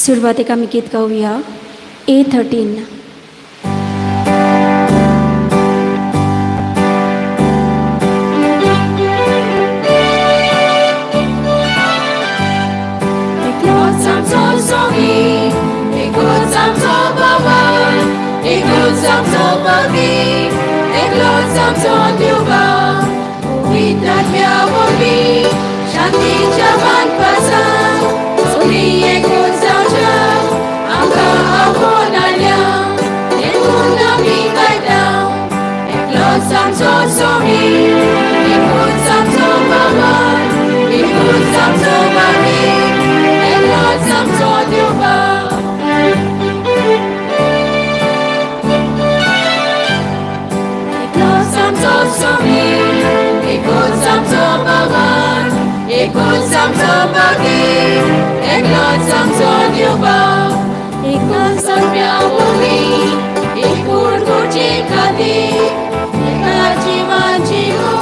सुरवातेक आमी गीत गावया A13. Ekvott'am to Bhov, Ekvott'am to Povitr, Ekvott'am to Tuka, Povitr miałoby, shanti javan pasam, soli Ekvott'am jam, amka aponalya, Dekhun amikaitam, Ekvott'am to Somi, Ekvott'am to Bhov, Ekvott'am to Povitr, Ekvott'am to Tuka. Ekvott'am to Bhov, Ekvott'am to Povitr, Ekvott'am to Tuka, Ekvott'am miałoby, Ekvott'am kati, Ekajimanjimu,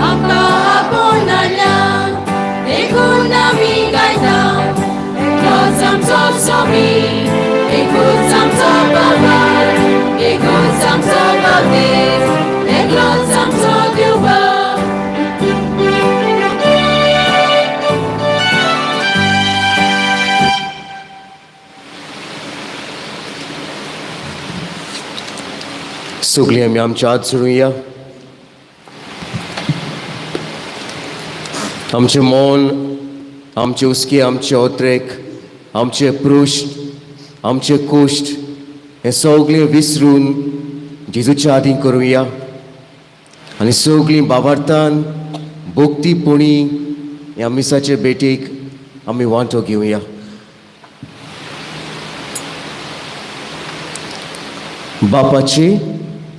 amka aponalya, Dekhun amikaitam, Ekvott'am to Somi, Ekvott'am to Bhov, Ekvott'am to Povitr, Ekvott'am to Tuka. सगळीं आमी आमच्या हात जोडुया. आमचें मन, आमचे उस्के, आमचे ओत्रेक, आमचे पृश्ट, आमचे कुश्ट हें सगळें विसरून जेजूच्या हातीन करुया आनी सगळीं बाबार्थान भक्तीपणी ह्या मिसाचे भेटेक आमी वांटो घेवया. बापाचे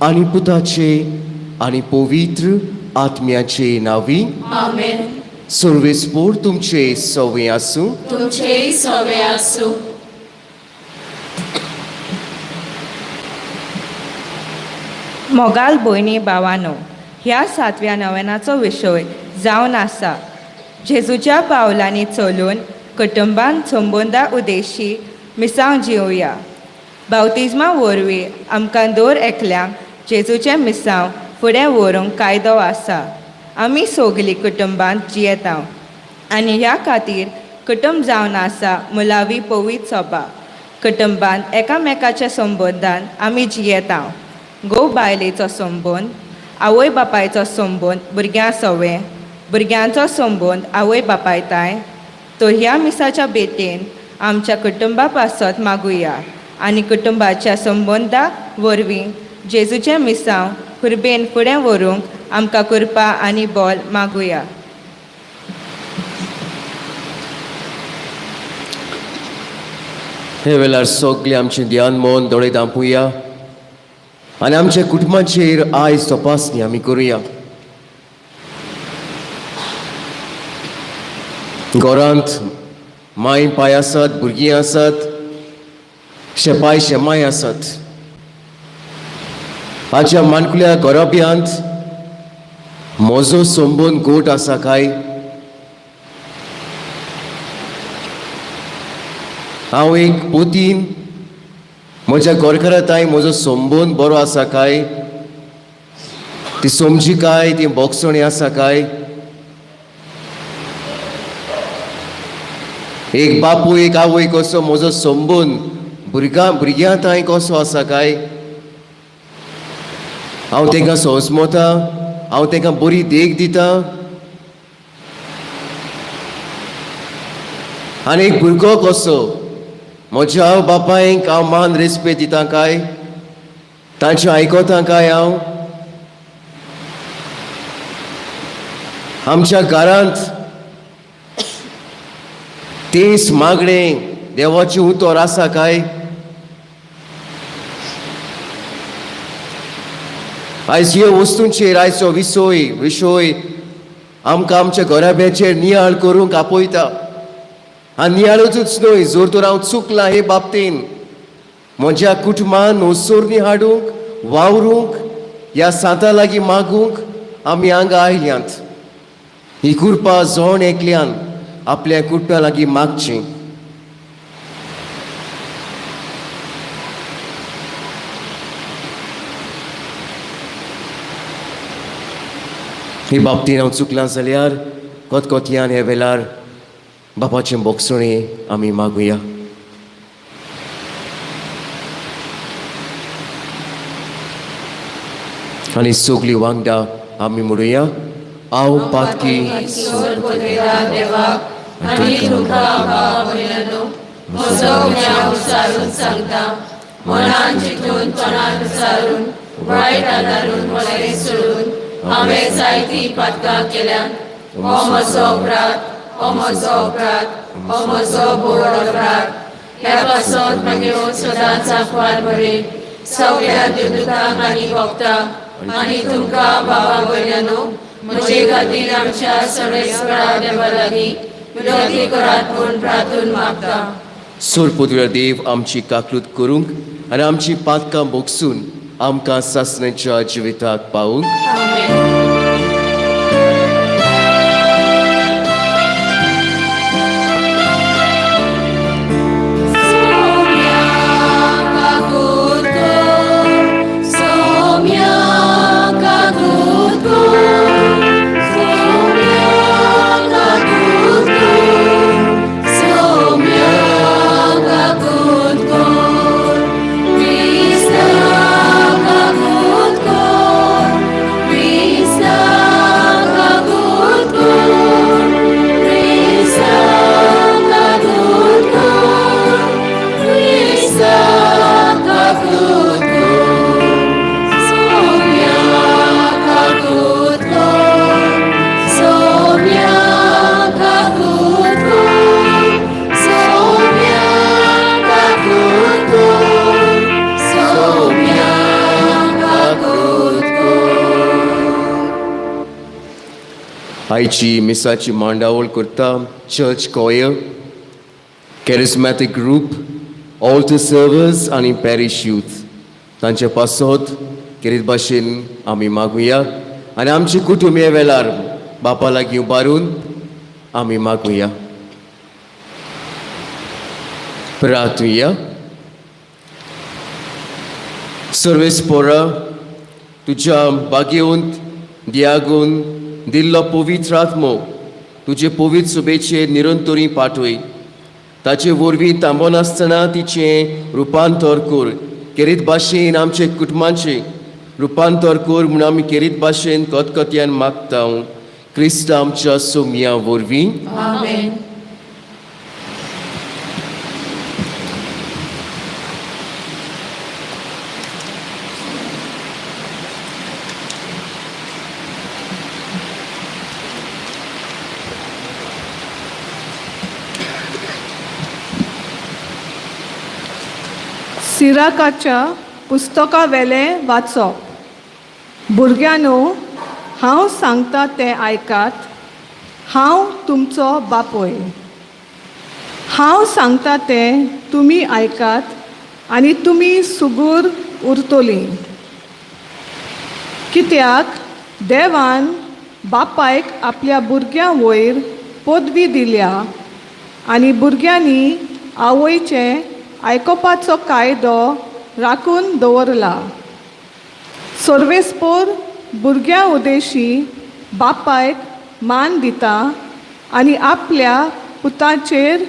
आनी पुताचे आनी पवित्र आत्म्याचे नांवी आमेन. सर्वेस्पोर तुमचे सवे आसूं. तुमचे सवे आसूं. मोगाल भयणी भावांनो, ह्या 7व्या नोवेनाचो विशय जावन आसा जेजूच्या पावलांनी चलून कुटुंबान संबंदां उद्देशी मिसांव जिवया. बावतिजमा वरवीं आमकां दर एकल्यांक जेजूचें मिसांव फुडें व्हरूंक कायदो आसा. आमी सगळीं कुटुंबांत जियेता आनी ह्या खातीर कुटुंब जावन आसा मुलावी पवित्र सभा. कुटुंबांत एकामेकाच्या संबंदान आमी जियेता. घोव बायलेचो संबंद, आवय बापायचो संबंद भुरग्यां सवें, भुरग्यांचो संबंद आवय बापायताय. तो ह्या मिसाच्या भेटेन आमच्या कुटुंबा पासत मागुया आनी कुटुंबाच्या संबंदा वरवीं जेजूचें मिसांव खुर्बेन फुडें व्हरूंक आमकां कृपा आनी बोल मागुया. हे वेळार सगळें आमचें ध्यान मन दोळे धांपूया आनी आमच्या कुटुंबाचेर आयज तपासणी आमी करुया. घरांत माय पाय आसात, भुरगीं आसात, शेपाय शेमाय आसात. हाच्या मानकुल्या घराब्यांत म्हजो संबंद गोट आसा काय? हांव एक पोतीन म्हज्या घरकाराताय म्हजो संबंद बरो आसा काय? ती समजी काय? ती बोगसणी आसा काय? एक बापू एक आवय कसो म्हजो संबंद भुरग्यांताय कसो आसा काय? हांव तांकां संस्मोता, हांव तांकां बरी देख दिता. आनी एक भुरगो कसो म्हज्या आवय बापायक हांव मान रेस्पेद दिता काय? तांचें आयकता काय हांव? आमच्या घरांत तेच मागणें देवाचें उतर आसा काय? आयज ह्यो वस्तूंचेर आयचो विशय आमकां आमच्या घराब्याचेर नियाळ करूंक आपयता. आनी नियाळूच न्हय, जर तर हांव चुकलां हे बाबतीन म्हज्या कुटुंबान ओसोरणी हाडूंक, वावरूंक, ह्या सांता लागीं मागूंक आमी हांगा आयल्यांत. ही कृपा जोण एकल्यान आपल्या कुटुंबा लागीं मागची. हे बाबतीन हांव चुकलां जाल्यार कोतकोतयान हे वेळार बापाचें बोगसणें आमी मागुया. आनी सगलीं वांगडा आमी म्हणुया, हांव पातकी सोर पोतेरा देवाक आनी तुमकां भाव भयणो म्हजो गुन्यांव विचारून सांगता. मनान चिंतून तोंडान विचारून वायट आदारून बरें सोडून हांवें जायतीं पातकां केल्यात. हो म्हजो अपराध, हो म्हजो अपराध, हो म्हजो बोड अपराध. हे पासत मागीर सदांच आंखवार बरें सगळ्या दिवदूतांक आनी भक्तांक आनी तुमकां भावा भयणो म्हजे खातीर आमच्या सणेस्परा देवा लागीं विनंती करात म्हूण प्रार्थून मागता. सोर पोतुरा देव आमची काकलूत करूंक आनी आमची पातकां बोगसून आमकां सासणेच्या जिविताक पावूंक. आमेन. आयची मिसाची मांडावळ करता church choir, charismatic group, altar servers आनी पॅरिश यूथ तांचे पासत केरीत भाशेन आमी मागुया आनी आमचे कुटुंब हे वेळार बापा लागीं उबारून आमी मागुया. प्रार्थुया. सर्वेस्पोरा तुज्या बागेवंत दियागून दिल्लो पवित्र आत्मो तुजे पवित्र सुबेचेर निरंतरी पाठय. ताचे वरवीं थांबोन आसतना तिचें रुपांतर कर. केरीत भाशेन आमचे कुटुंबाचें रुपांतर कर म्हूण आमी केरीत भाशेन कोतकोतयान मागता. क्रिस्त आमच्या सोम्या वरवीं. आमेन. सिराकाच्या पुस्तका वेलें वाचप. भुरग्यांनो, हांव सांगता तें आयकात. हांव तुमचो बापोय. हांव सांगता तें तुमी आयकात आनी तुमी सुगूर उरतलीं. कित्याक देवान बापायक आपल्या भुरग्यां वयर पदवी दिल्या आनी भुरग्यांनी आवयचें आयकोपाचो कायदो राखून दवरला. सर्वेस्पोर भुरग्यां उदेशी बापायक मान दिता आनी आपल्या पुताचेर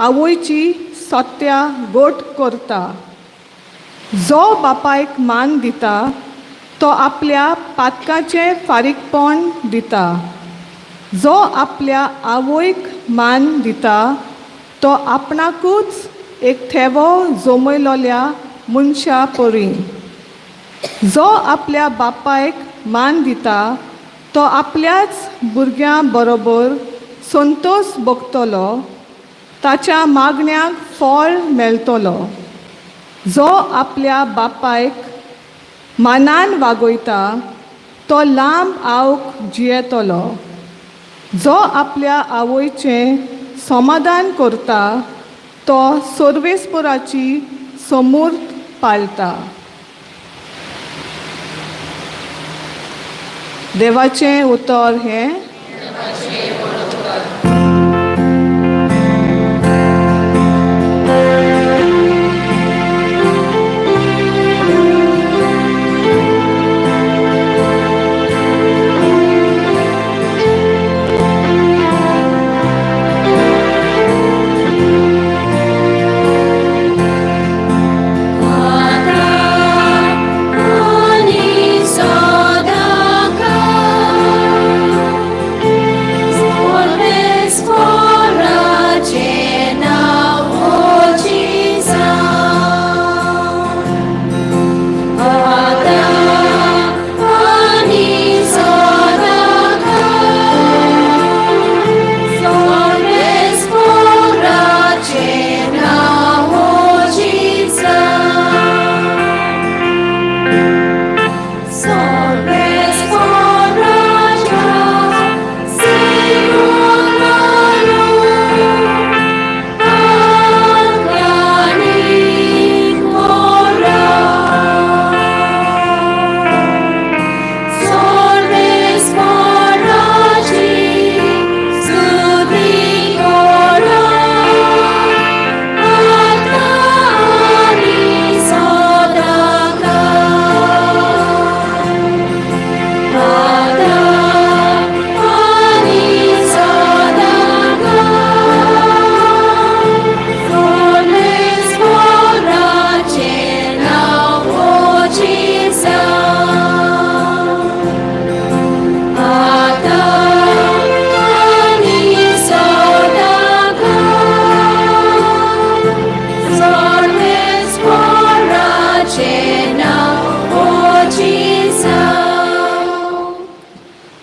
आवयची सत्या गोट करता. जो बापायक मान दिता तो आपल्या पातकाचें फारीकपण दिता. जो आपल्या आवयक मान दिता तो आपणाकूच एक थेवो जमयलोल्या मनशा परी. जो आपल्या बापायक मान दिता तो आपल्याच भुरग्यां बरोबर संतोष भोगतलो. ताच्या मागण्यांक फळ मेळटलो. जो आपल्या बापायक मानान वागयता तो लांब आवक जियेतलो. जो आपल्या आवयचें समाधान करता तो सर्वेस्पोराची समूर्त पाळटा. देवाचें उतर हें.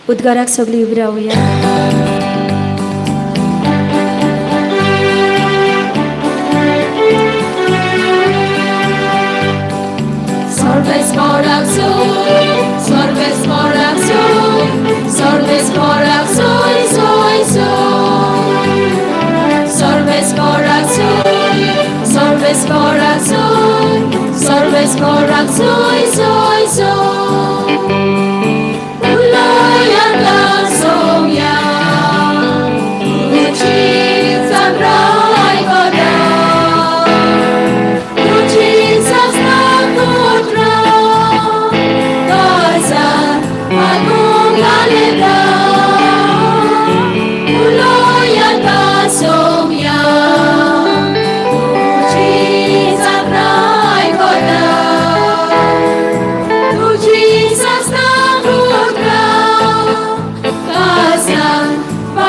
उद्गाराक सगळीं उबी रावया. Sorves morak soy, sorves morak soy, sorves morak soy, soy, soy. Sorves morak soy, sorves morak soy, sorves morak soy, soy, soy. Uloyata somya, uchin sabrai goda, uchin sasna putra, kazan agung aleda. Uloyata somya, uchin sabrai goda, uchin sasna putra, kazan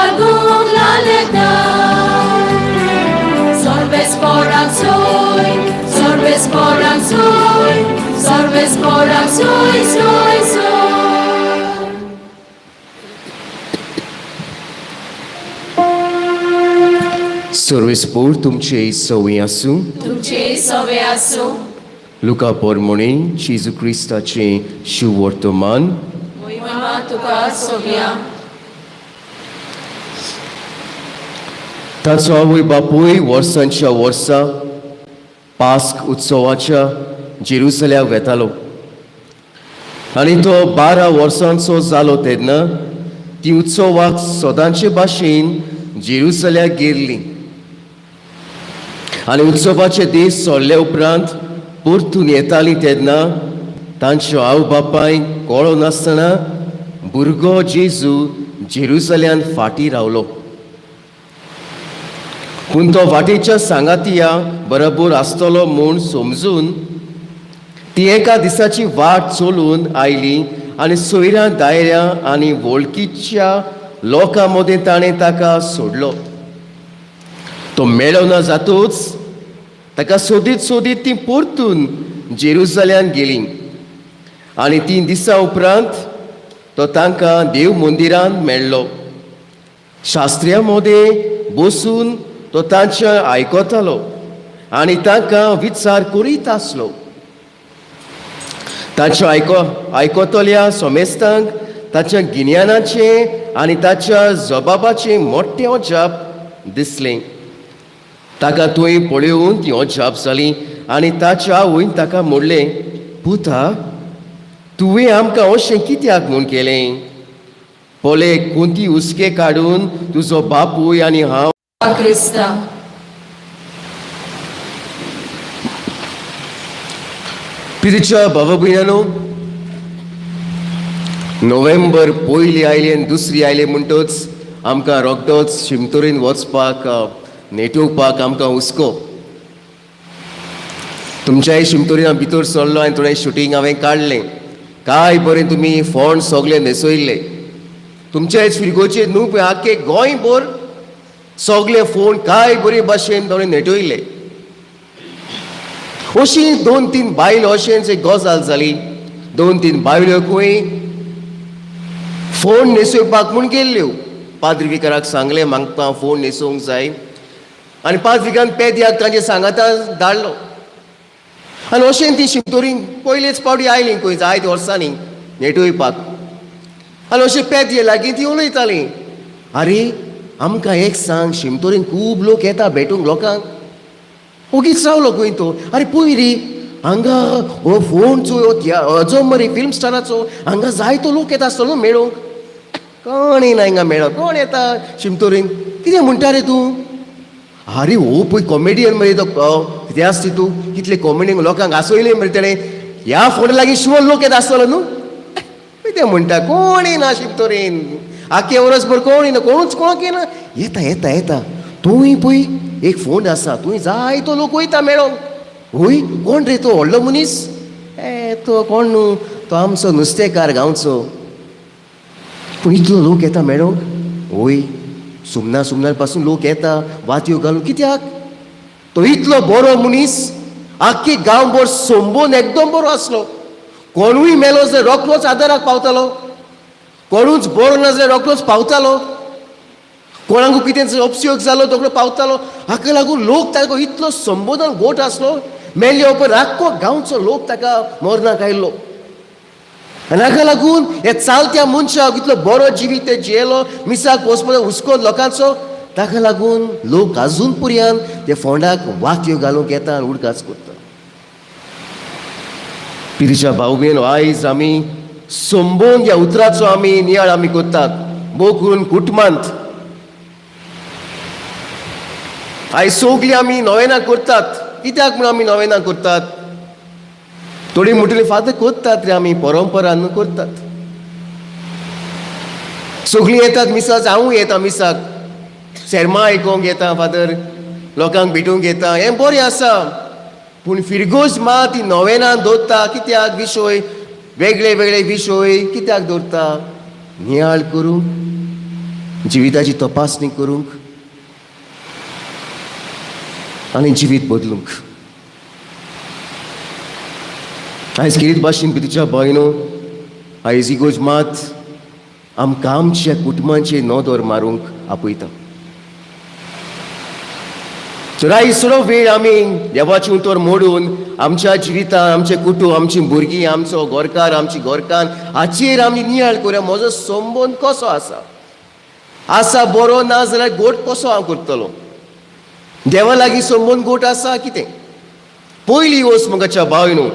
agung aleda. Sorves morak soy, sorves morak soy, sorves morak soy, soy, soy. सर्वेस्पोर तुमचे सवय आसूं. तुमचे सवे आसूं. Luca पोरमोणे जेजू क्रिस्ताचे शुभ वर्तमान. महिमा तुका सोव्या. ताचो आवय बापूय वर्सांच्या वर्सा पास्क उत्सवाच्या जेरुसल्याक वेतालो आनी तो 12 वर्सांचो जालो तेन्ना ती उत्सवाक सदांचे भाशेन जेरुसल्याक गेल्ली आनी उत्सवाचे दीस सोडले उपरांत परतून येताली तेन्ना तांच्या आवय बापायक कळो नासतना भुरगो जेजू जेरुसल्यान फाटीं रावलो. पूण तो वाटेच्या सांगातिया बरोबर आसतलो म्हूण समजून ती एका दिसाची वाट चलून आयली आनी सोयऱ्यां दायऱ्यां आनी वळखीच्या लोकां मदें ताणें ताका सोडलो. तो मेळ्ळो ना जातूच ताका सोदीत सोदीत ती परतून जेरुसल्यान गेली आनी 3 दिसां उपरांत तो तांकां देव मंदिरांत मेळ्ळो. शास्त्र्यां मदें बसून तो तांचें आयकतालो आनी तांकां विचार करीत आसलो. तांच्या आयकतल्या सोमेस्तांक ताच्या गिन्यानाचें आनी ताच्या जबाबाचें मोठें अजाप दिसलें. ताका थंय पळयोवन ती अजाप जाली आनी ताच्या आवयन ताका म्हणलें, पुता, तुवें आमकां अशें कित्याक म्हूण केलें? पळय, कोणती हुस्के काडून तुजो बापूय आनी हांव क्रिस्ता. प्रितीच्या भाव भयणांनो, नोव्हेंबर पयली आयली आनी दुसरी आयली म्हणटच आमकां रोखडोच शिमतोरेन वचपाक नेटोवपाक आमकां हुस्को. तुमच्याय शिमतोरीन हांव भितर सरलो आनी थोडें शुटींग हांवें काडलें. काय बरें तुमी फोंड सगळे न्हेसयल्ले. तुमच्याच फिरगोचेर न्हू पळय आख्खे गोंयभर सगळे फोन काय बरे भाशेन थोडे नेटवयले. अशी 2-3 बायलो अशेंच एक गजाल जाली. 2-3 बायलोकूय फोन न्हेसोवपाक म्हूण गेल्ल्यो. पाद्रीविकाराक सांगलें म्हाका फोन न्हेसोवंक जाय आनी पाद्रिकान पेद्याक तांचे सांगाता धाडलो आनी अशें ती शिमतोरीन पयलेच पावटी आयली खंय जायत्या वर्सांनी नेटवयपाक आनी अशें पेद्ये लागीं ती उलयतालीं, आरे आमकां एक सांग, शिमतोरीन खूब लोक येता भेटूंक लोकांक. ओगीच रावलो खंय तो. आरे पळय रे, हांगा हो फोनचो हाजो मरे फिल्म स्टाराचो हांगा जायतो लोक येता आसतलो मेळोवंक. कोण येना हिंगा मेळो, कोण येता शिमतोरीन? कितें म्हणटा रे तूं? आरे हो पळय कॉमेडियन मरे तो, कितें आसता तूं? कितले कॉमेडियन लोकांक आसयले मरे तेणें. ह्या फोना लागीं शिवण लोक येता आसतलो न्हू. कितें म्हणटा, कोण येना शिमतोरीन? आख्खे वर्सभर कोण येना, कोणूच कोणाक येना. येता येता येता थंय पळय एक फोन आसा, थंय जायतो लोक वयता मेळोंक. वय, कोण रे तो व्हडलो मनीस? तो कोण न्हू, तो आमचो नुस्तेकार गांवचो. पूण इतलो लोक येता मेळोंक? वय, सुमना पासून लोक येता वातयो घालून. कित्याक? तो इतलो बरो मनीस आख्खे गांवभर संबोवन एकदम बरो आसलो. कोणूय मेलो जर रोखडोच आदाराक पावतालो. कोणूच बरो ना जाल्यार रोखडोच पावतालो, कोणाकूय कितें उपयोग जालो तकलो पावतालो. हाका लागून लोक ताका इतलो संबोधन गोट आसलो, मेल्ले उपरांत आख्खो गांवचो लोक ताका मरणाक आयिल्लो. आनी हाका लागून हे चालत्या मनशाक इतलो बरो जिवीत ते जियेलो, मिसाक वचपाचो हुस्को लोकांचो. ताका लागून लोक आजून पर्यंत ते फोंडाक वातयो घालूंक येता आनी उडकाच करता. पिरीच्या भाव भयण, आयज आमी संबोवन ह्या उतराचो आमी नियाळ आमी करतात, भोव करून कुटुंबांत. आयज सोगली आमी नोवेना करतात. कित्याक म्हणून आमी नोवेना करतात? थोडी म्हटली फादर करतात रे आमी, परंपरान करतात. सगळीं येतात मिसाक, हांवूय येता मिसाक, शर्मा आयकोंक येता फादर, लोकांक भेटूंक येता, हें बरें आसा. पूण फिरगोश मात ती नोवेनान दवरता. कित्याक? विशय वेगळे वेगळे विशय कित्याक दवरता? नियाळ करूंक, जिविताची तपासणी करूंक आनी जिवीत बदलूंक. आयज कितें भाशेन पितीच्या भयणो, आयज इगोज मात आमकां आमच्या कुटुंबांचे नोदोर मारूंक आपयता. तर आयज सगळो वेळ आमी देवाचें उतर मोडून आमच्या जिवितांत आमचें कुटूंब, आमचीं भुरगीं, आमचो घरकार, आमची घरकान्न हाचेर आमी नियाळ करूया. म्हजो संबंद कसो आसा बरो ना जाल्यार गोट कसो हांव करतलो? देवा लागीं संबंद गोट आसा कितें? पयली वच मगाच्या भावनो,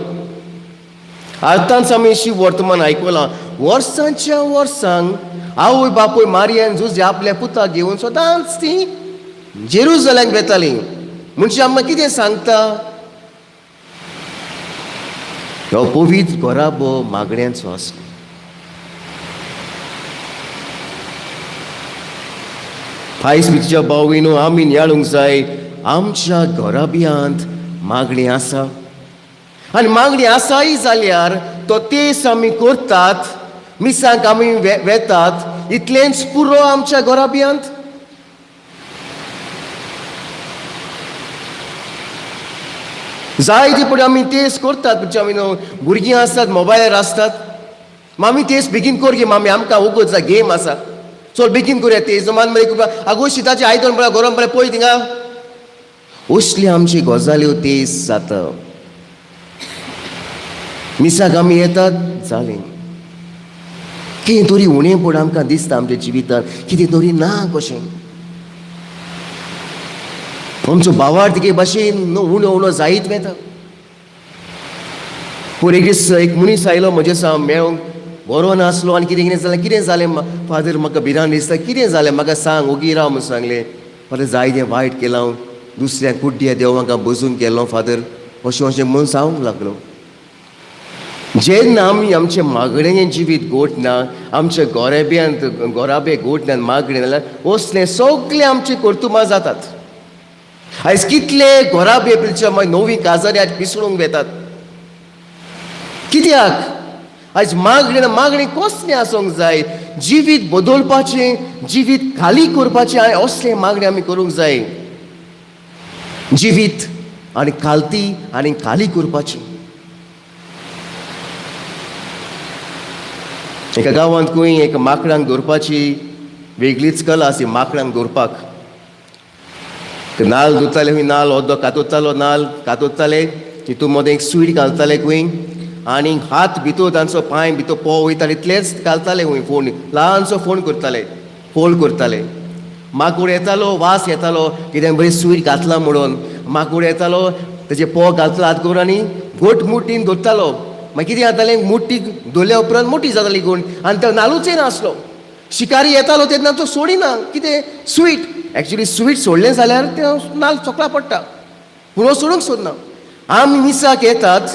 आतांच आमी शिव वर्तमान आयकलां. वर्सांच्या वर्सांक आवय बापूय मारयान झुजे आपल्या पुताक घेवन सदांच ती जेरुसलेमाक वेतालीं. म्हणजे आमकां कितें सांगता? हो पवित्र घोराबो मागण्यांचो आसलो. आयज तुज्या भावयनो, आमी नियाळूंक जाय आमच्या घोराब्यांत मागणी आसा. आनी मागणी आसाय जाल्यार तो तेच आमी करतात, मिसांक आमी वेतात, इतलेंच पुरो आमच्या घोराब्यांत. जायते पडे आमी तेच करतात. म्हणजे आमी भुरगीं आसतात, मोबायलार आसतात, मामी तेच बेगीन कर गे मामी, आमकां वगत गेम आसा, चल बेगीन करुया तेज. मान मरे आगो शीताचे आयदन पळय गरम पळय पळय थिंगा. असली आमची गजाल्यो तेच जाता. मिसाक आमी येतात, जालें. कितें तरी उणें पड आमकां दिसता आमच्या जिवितांत, कितें तरी ना कशें. आमचो भावार्थ के भाशेन उणो उणो जायत वेता. पूण एक मनीस आयलो म्हजे साम मेळोंक, बरो नासलो आनी कितें कितें जालें. कितें जालें फादर? म्हाका भिरांत दिसता. कितें जालें म्हाका सांग, ओगी राव म्हूण सांगलें. फादर जायतें वायट केलां हांव, दुसऱ्या कुड्ड्या देवांक बसून केलो फादर, अशें अशें म्हणून सांगूंक लागलो. जेन्ना आमी आमचें मागणें जिवीत गोट ना, आमच्या घोराबे गोट ना मागणें जाल्यार असलें सगळें आमचें कर्तुमां जातात. आयज कितले घोराबे पिलचे नवी काजारी पिसळूंक वेतात. कित्याक? आयज मागणी कसलें आसूंक जाय? जिवीत बदलपाचें, जिवीत खाली करपाचें, असलें मागणी आमी करूंक जाय. जिवीत आनी खालती आनी खाली करपाची. एका गांवांत खंय एक माकडांक दवरपाची वेगळीच कला आसी. माकडांक दवरपाक नाल्ल धुताले, खंय नाल्ल ओद्दो कातोत्तालो, नाल्ल कातोत्ताले, तितून मदें एक स्वीट घालताले खंय, आनी हात भितर तांचो पांय भितर पोव वयता इतलेंच घालताले खंय. फोण ल्हानसो फोण करताले, फोल्ड करताले. माकूड येतालो, वास येतालो, कितें बरें स्वीट घातलां म्हणून. माकूड येतालो, तेजे पोव घालतालो हात करून आनी घोट मुठीन धरतालो. मागीर कितें जातालें, मुठी धरल्या उपरांत मोठी जाताली कोण, आनी तो नालूचय नासलो. शिकारी येतालो तेन्ना तो सोडिना. कितें? स्वीट. एक्चुली स्वीट सोडलें जाल्यार तें नाल्ल चोकला पडटा, पूण सोडूंक सोदना. आमी मिसाक येतात,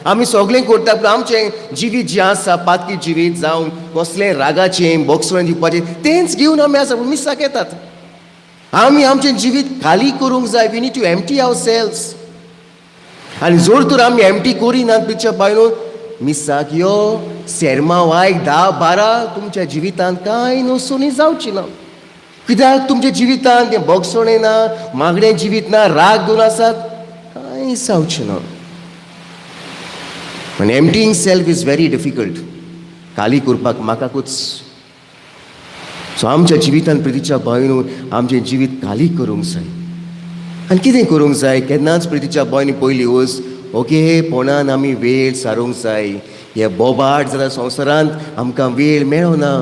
आमी सगळें करतात, पूण आमचें जिवीत जें आसा, पातकी जिवीत जावं कसलें रागाचें बोगसोळें दिवपाचें, तेंच घेवन आमी आसा, पूण मिसाक येतात. आमी आमचें जिवीत खाली करूंक जाय. We need to empty ourselves. आनी जर तर आमी एम्प्टी करिनात पिक्चर बायलो, मिसाक यो सेर्मा वायक 10-12 तुमच्या जिवितांत कांय नसोनी जावची ना. कित्याक तुमच्या जिवितांत तें बोगसोणें ना, मागणें जिवीत ना, राग दोन आसात, कांय जावचें ना. आनी एम्प्टींग सेल्फ इज व्हेरी डिफिकल्ट. खाली करपाक म्हाकाकूच सो आमच्या जिवितान प्रितीच्या भावयनू आमचें जिवीत खाली करूंक जाय. आनी कितें करूंक जाय? केन्नाच प्रितीच्या भावयनी पयली वस्त ओगेपणान आमी वेळ सारूंक जाय. हे बोबाट जाल्यार संवसारांत आमकां वेळ मेळना.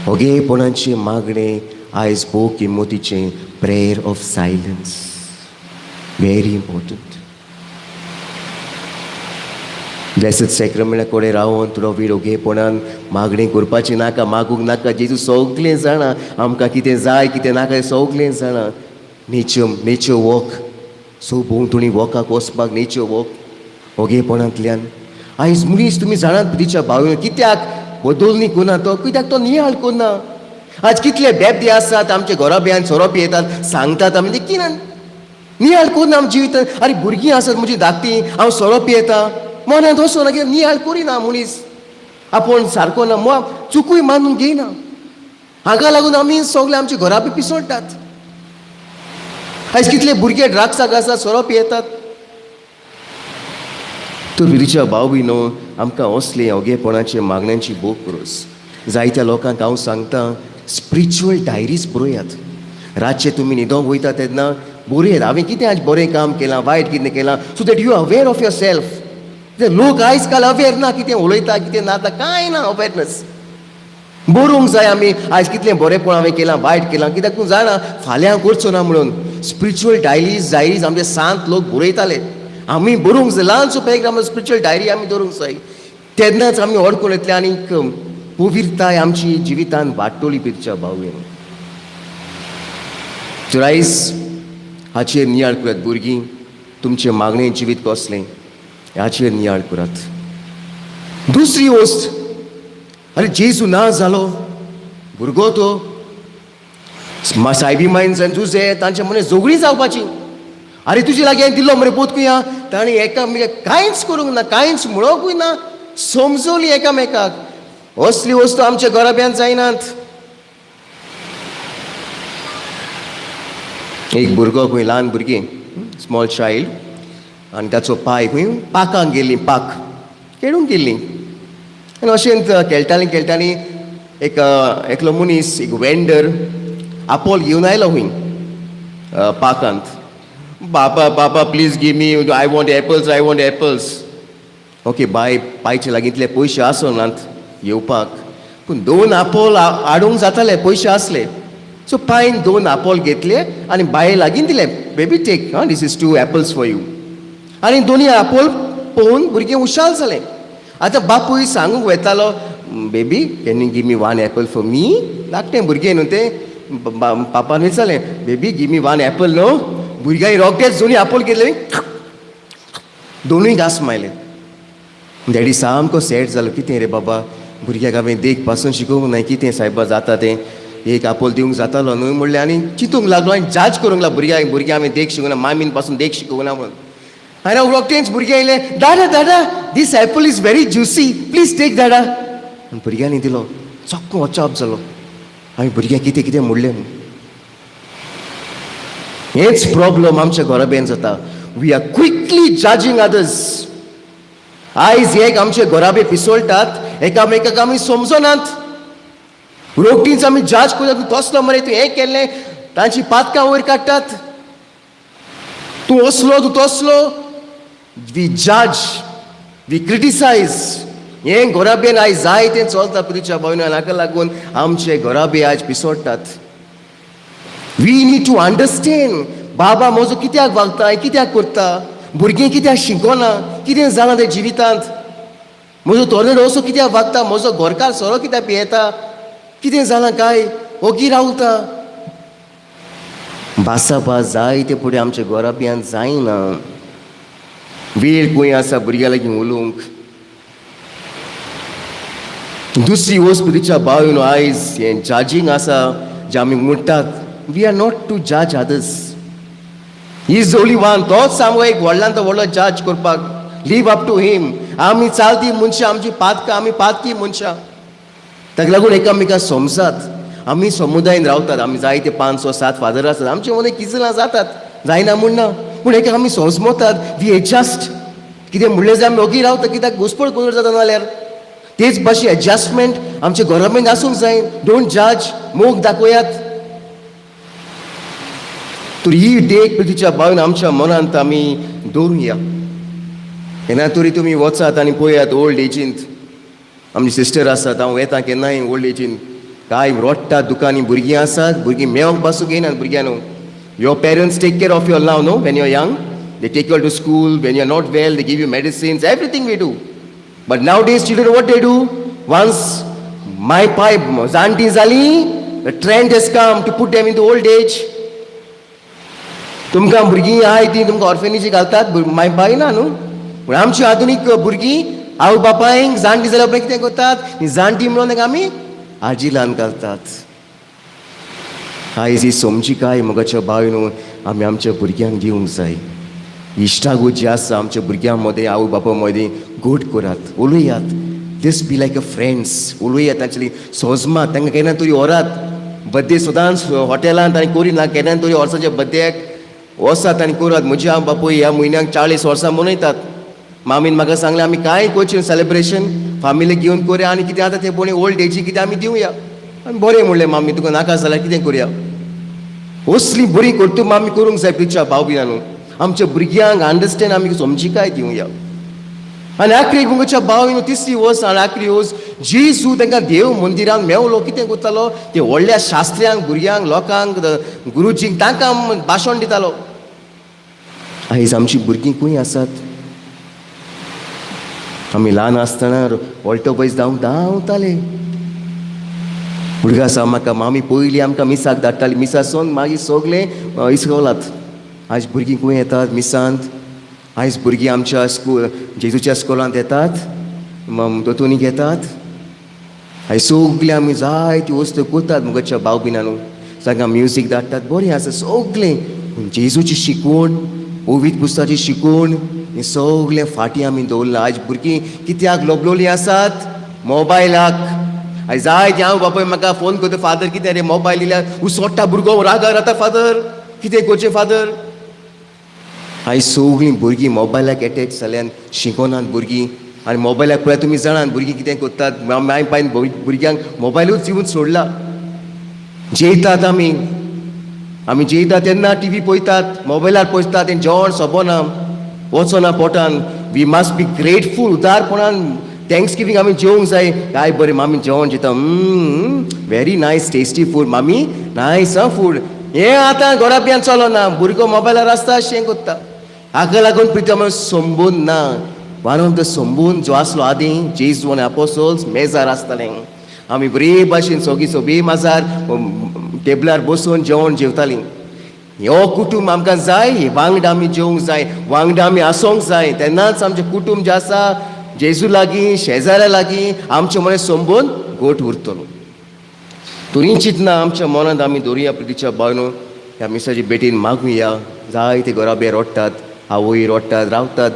ओगेपणाचें मागणें आयज भोव किंमतीचें prayer of silence. Very important. Blessed सॅक्रमेंटा कडेन रावन थोडो वेळ ओगेपणान मागणी करपाची नाका, मागूंक नाका. जेजू सगळें जाणा आमकां कितें जाय कितें नाका हें सगळें जाणा. Nature walk. सो भोंवतणी वॉकाक वचपाक नेचर वॉक ओगेपणांतल्यान. आयज मनीस तुमी जाणात प्रितीच्या भावयन कित्याक बदलणी कोना तो, कित्याक तो नियाळ कोना. आज कितले बेबदे आसात आमच्या घरा बेयान सोरोप येतात सांगतात आमी देखीन नियाळ कोना आमच्या जिवितान. आरे भुरगीं आसात म्हजी धाकटीं, हांव सोरोप येता मनांत वचोना कित्याक नियाळ करिना मनीस. आपूण सारको ना चुकूय मानून घेयना. हाका लागून आमी सगळे आमच्या घरा बी पिसोडटात. आयज कितले भुरगे ड्रग्साक आसात सोरोप येतात. तो प्रितीच्या भाव भयणो आमकां असले ओगेपणाचे मागण्यांची भोव गरज. जायत्या लोकांक हांव सांगता स्पिरिच्युअल डायरीज बरयात. रातचे तुमी न्हिदोंक वयता तेन्ना बरयात हांवें कितें आज बरें काम केलां वायट कितें केलां, so that you are aware of yourself. लोक आयज काल अवेअर ना कितें उलयता कितें नाता कांय ना अवेअरनेस. बरोवंक जाय आमी आयज कितलें बरेंपण हांवें केलां वायट केलां कित्याक तूं जाणा फाल्यां करचो ना म्हणून. स्पिरिच्युअल डायरीज आमचे सांत लोक बरयताले. आमी बरोवंक जाय. ल्हानसो पॅराग्राफ स्पिरिच्युअल डायरी आमी दवरूंक जाय. तेन्नाच आमी अडकून येतले आनीक पवित्रताय आमची जिवितान वाडटली प्रितीच्या भावयन. तर आयज हाचेर नियाळ करात भुरगीं. तुमचें मागणें जिवीत कसलें ह्याचेर नियाळ करात. दुसरी वस्त, अरे जेजू ना जालो भुरगो तो सायबी मायन्स तुजे तांचे मने झगडीं जावपाची. अरे तुजे लागीं हांवें दिल्लो मरे पोतकुया ताणी एकामेकाक कांयच करूंक ना, कांयच म्हणोंकूय ना, समजोली एकामेकाक. असली वस्तू आमच्या घरा बेन जायनात. एक भुरगो खंय ल्हान भुरगें स्मॉल चायल्ड आनी ताचो पाय खंय पाकांक गेल्ली, पाक खेळूंक गेल्ली. आनी अशें खेळटानी एकलो मनीस एक वेंडर आपोल घेवन आयलो खंय पाकांत. बापा please give me, I want apples. Okay बायचे लागीं इतले पयशे आसनात येवपाक, पूण 2 आपोल हाडूंक जाताले, पयशे आसले. सो पायन 2 आपोल घेतले आनी बाये लागीं दिले. Baby take, this is 2 apples for you. आनी दोनी आपोल पळोवन भुरगें उशाल जालें. आतां बापूय सांगूंक वेतालो baby can you give me 1 apple for me. धाकटें भुरगें न्हू तें पापान विचारलें बेबी गिव मी 1 एपल न्हू. भुरग्यांनी रोखडेच दोनी आपोल घेतले, दोनूय घास मायले. डॅडी सामको सॅड जालो. कितें रे बाबा भुरग्याक हांवें देख पासून शिकोवंक ना, कितें सायबा जाता तें एक आपोल दिवंक जातालो न्हू म्हणलें. आनी चिंतूंक लागलो आनी जाज करूंक लागलो भुरग्यांक हांवें देख शिकोवना, मामीन पासून देख शिकोवना म्हणून. आनी हांव रोखडेंच भुरगें येयलें दादा दीस apple is very juicy please take दादा. आनी भुरग्यांनी दिलो. चक्को वचप जालो. हांवें भुरग्यांक कितें कितें म्हणलें. हेच प्रॉब्लम आमच्या घरा बेन जाता. We are quickly judging others. आयज एक आमचे घरा बे पिसोळटात, एकामेकाक आमी समजनात. रोखडीच आमी जज करतात. तूं तसलो मरे, तूं हें केल्लें, तांची पातकां वयर काडटात. तूं असलो तूं तसलो. वी जज, वी क्रिटिसायज. हें घरा बेन आयज जाय तें चलता प्रितीच्या भावयन. हाका लागून आमचे घरा बे आयज पिसोडटात. वी नीड टू अंडरस्टँड बाबा म्हजो कित्याक वागता, कित्याक करता, भुरगीं कित्याक शिकोना, कितें जालां त्या जिवितांत, म्हजो तोरणे असो कित्याक वागता, म्हजो घरकार सोरो कित्याक पियेता, कितें जालां काय ओगी रावता. भासाभास जाय ते फुडें आमच्या घरा बियान जायना. वेळ खंय आसा भुरग्यां लागीं उलोवंक. दुसरी वस्त प्रितीच्या भावयन आयज हें जजींग आसा जें आमी म्हणटात. वी आर नॉट टू जज others. He is only one. तोच सामको एक व्हडल्यान तो व्हडलो जज करपाक. लीव अप टू हिम. आमी चालती मनशां, आमची पातकां, आमी पातकी मनशां. ताका लागून एकामेकाक समजात. आमी समुदायान रावतात, आमी जायते 5-7 फादर आसात, आमचे मदीं किजलां जातात, जायना म्हणना, पूण एका आमी समजतात. We adjust. कितें म्हणलें जाय आमी ओगी रावता. कित्याक घुसपळ करून जाता नाल्यार तेच भाशे एडजस्टमेंट आमच्या गव्हर्मेंट आसूंक जाय. डोंट जज, मोग दाखोयात. तर ही डेट प्रतिच्या भावन आमच्या मनांत आमी दवरुया. केन्ना तरी तुमी वचात आनी पळयात ओल्ड एजींत आमची सिस्टर आसात. हांव येता केन्नाय ओल्ड एजींत काय रोडटात दुकानी भुरगीं आसात. भुरगीं मेळोंक पासूंक येनात भुरग्यांक. Your parents take care of you now, no? When you're young, they take you to school. When you're not well, they give you medicines. Everything we do. But nowadays, children, what they do? Once my pipe, Zanti Zali, the trend has come to put them into old age. तुमकां भुरगीं आहाय ती तुमकां ऑर्फेनेजी घालतात माय bye ना न्हू. पूण आमची आधुनीक भुरगीं आवय बापायक जाणटी जाल्यार उपरांत कितें करतात? जाणटी म्हणून ताका आमी आजी ल्हान घालतात. आयज ही समजिकाय मोगाच्या भावनो आमी आमच्या भुरग्यांक दिवंक जाय. इश्टागत जी आसा आमच्या भुरग्यां मदें आवय बापा मदें गोड करात, उलयात. दिस बी लायक अ फ्रेंड्स. उलयात तांच्याली सोजमात. तांकां केन्ना तरी व्हरात. बर्थडे सदांच हॉटेलांत आनी करिना. केन्ना तरी वर्साच्या बर्थडेक वसात आनी करात. म्हजे आवय बापूय ह्या म्हयन्याक 40 वर्सां मनयतात. मामीन म्हाका सांगलें आमी कांय करचें सेलेब्रेशन फॅमिली घेवन करया आनी कितें आतां तें कोणी ओल्ड एजी कितें आमी दिवया. आनी बरें म्हणलें मामी तुका नाका जाल्यार कितें करया. असली बरी कर्तुब आमी करूंक जाय प्रिच्या भाव भिनानू. आमच्या भुरग्यांक अंडरस्टँड आमी समजिकाय दिवया. आनी आखरी मुगाच्या भाव तिसरी वर्स आनी आखरी वर्स जेजू तांकां देव मंदिरांत मेवलो. कितें करतालो? ते व्हडल्या शास्त्र्यांक भुरग्यांक लोकांक गुरुजींक तांकां भाशण दितालो. आयज आमची भुरगीं खंय आसात? आमी ल्हान आसतना वॉल्टो बॉयज धांवताले. भुरगो आसा म्हाका मामी पयलीं आमकां मिसाक धाडटाली. मिसासून मागीर सगलें इस्कॉलांत. आयज भुरगीं खंय येतात मिसांत? आयज भुरगीं आमच्या स्कूल जेजूच्या स्कूलांत येतात, दोतोनीक येतात. आयज सगलें आमी जाय ती वस्तू करतात मुगाच्या भाव भिनानू. तांकां म्युजीक धाडटात. बरें आसा सगलें. पूण जेजूची शिकवण, पवित्र पुस्तकाची शिकवण हें सगलें फाटीं आमी दवरलां. आयज भुरगीं कित्याक लोबलोलीं आसात? मोबायलाक. आयज जाय ती आवय बापूय म्हाका फोन करता. फादर कितें रे मोबायल दिल्यार उसोडटा भुरगो रागार जाता. फादर कितें करचें फादर? आयज सगळीं भुरगीं मोबायलाक एटेच जाल्यान शिकोनात भुरगीं. आनी मोबायलाक पळय तुमी जाणात भुरगीं कितें करतात? माय पायन भुरग्यांक मोबायलूच दिवन सोडला. जेयतात आमी जेयतात तेन्ना टीव्ही पळयतात, मोबायलार पळयतात. तें जेवण सोबना, वचना पोटान. We must be grateful. उदारपणान थँक्स गिवींग आमी जेवंक जाय. काय बरें मामी जेवण जेता. व्हेरी नायस टेस्टी फूड मामी. Nice food. हें आतां घोराब्यान चलना. भुरगो मोबायलार आसता शें कोत्ता. हाका लागून प्रितम संबोध ना. वन ऑफ द संबोध जो आसलो आदीं जेजू आनी अपोस्टल्स मेजार आसतालें. आमी बरे भाशेन सगळीं माजार टेबलार बसून जेवण जेवतालीं. हो कुटूंब आमकां जाय. वांगडा आमी जेवंक जाय, वांगडा आमी आसोंक जाय. तेन्नाच आमचें कुटूंब जें आसा जेजू लागीं शेजाऱ्या लागीं आमचें मनें संबोध गोठ उरतलो. तरी चिंतना आमच्या मनांत आमी दवरुया प्रितीच्या भावनो. ह्या मिसाची बेटीन मागुया. जाय ते घराबेर रोडटात, आवय रोडटात, रावतात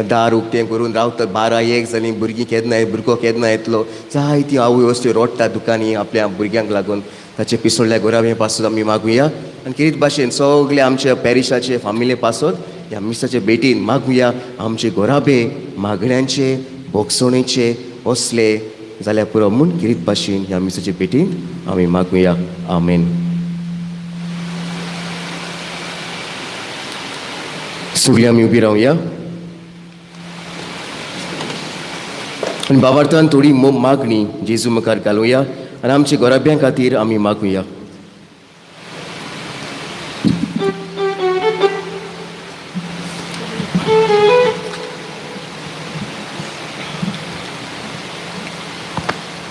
दार उक्तें करून रावतात. 12-1 जालीं भुरगीं केन्ना भुरगो केन्ना येतलो. जाय ती आवय वस्तू रोडटात दुकानी आपल्या भुरग्यांक लागून. ताचे पिसोडल्या घोराबे पासून आमी मागुया. आनी कितें भाशेन सगळे आमच्या पॅरिशाचे फामिली पासून ह्या मिसाचे बेटीन मागुया. आमचे घोराबे मागण्यांचे बोगसणेचे असले जाल्यार पुरो म्हूण किरीत भाशेन ह्या मिसाचे बेटीन आमी मागुया. आमेन. सगळीं आमी उबी रावया आनी बाबार्थान थोडी मागणी जेजू मुखार घालुया आनी आमच्या घोराब्यां खातीर आमी मागुया.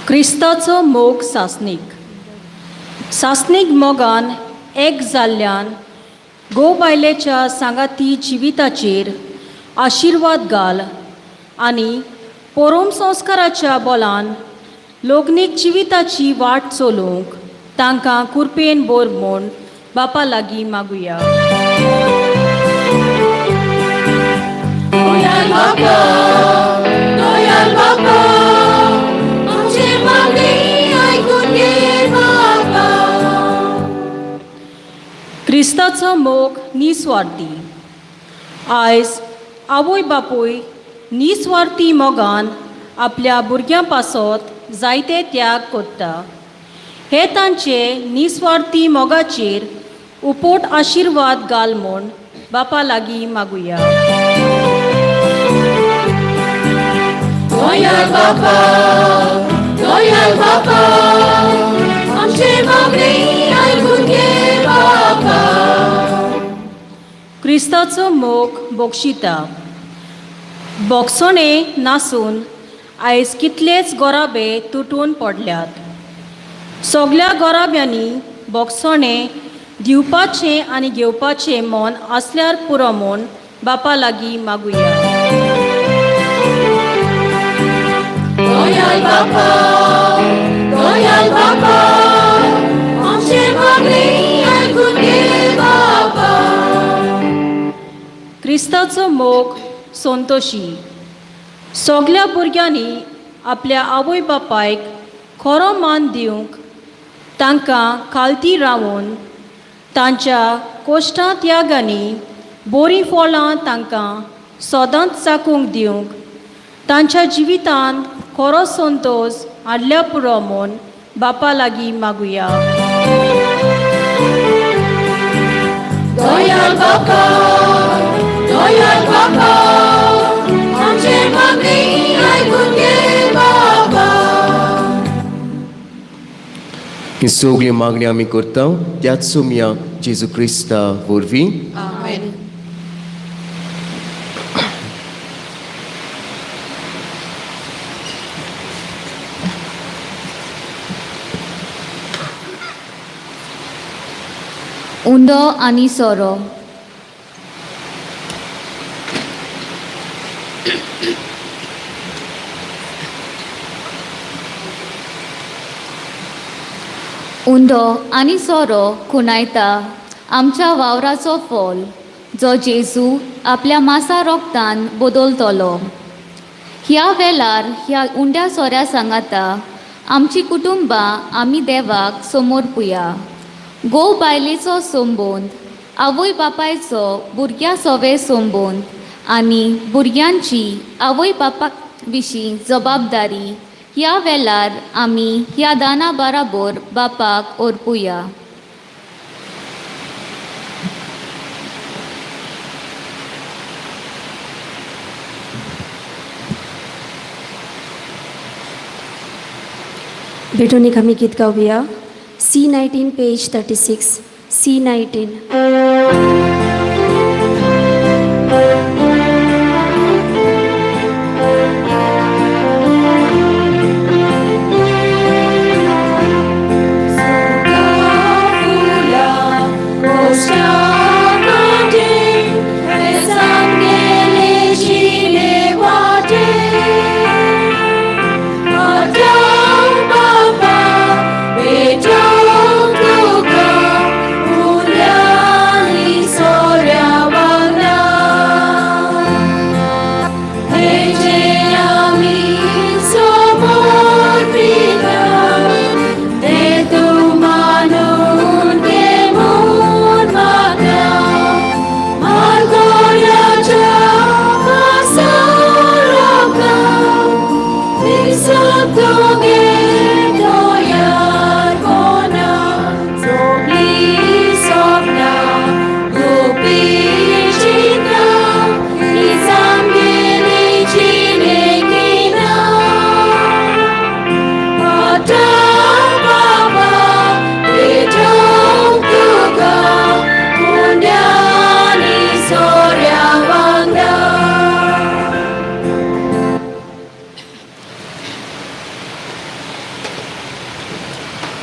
क्रिस्ताचो मोग सासनीक मोगान एक जाल्ल्यान गो बायलेच्या सांगाती जिविताचेर आशिर्वाद घाल आनी पोरोम संस्काराच्या बोलान लोगनीक जिविताची वाट चलोवंक तांकां कुरपेन बोर म्हूण बापा लागीं मागुया. क्रिस्ताचो मोग निस्वार्थी. आयज आवय बापूय निस्वार्थी मोगान आपल्या भुरग्यां पासत जायते त्याग करता. हे तांचे निस्वार्थी मोगाचेर उपोट आशिर्वाद घाल म्हूण बापा लागीं मागुया. दयाल बापा, आमचे मागणे आयकून घे बापा. क्रिस्ताचो मोग बोगशिता. बोगसणे नासून आयज कितलेच गोराबे तुटून पडल्यात. सगळ्या गोराब्यांनी बोगसणे दिवपाचें आनी घेवपाचें मन आसल्यार पुरो म्हूण बापा लागीं मागुया. दयाल बापा, आमचे मागणे आयकून घे बापा. क्रिस्ताचो मोग संतोशी. सगळ्या भुरग्यांनी आपल्या आवय बापायक खरो मान दिवंक, तांकां खालती रावून तांच्या कोश्टां त्यागांनी बरीं फळां तांकां सदांच चाकूंक दिवंक, तांच्या जिवितांत खरो संतोश हाडल्या पुरो म्हूण बापा लागीं मागुया. दयाल बापा, आमचे मागणे आयकून घे बापा. ही सगळी मागणी आमी करता त्याच सोमया जेजू क्रिस्ता वरवीं. आमेन. उंदो आनी सोरो. उंदो आनी सोरो खुनायता आमच्या वावराचो फळ, जो जेजू आपल्या मासा रोगतान बदलतलो. ह्या वेळार ह्या उंड्या सोऱ्या सांगाता आमची कुटुंबां आमी देवाक समोरपुया. गोव बायलेचो संबंद, आवय बापायचो भुरग्यां सोवे संबंद आनी भुरग्यांची आवय बापा विशीं जबाबदारी ह्या वेळार आमी ह्या दाना बराबर बापाक ओरपुया. भेटोनिक आमी गीत गावया. C19 page 36. C19.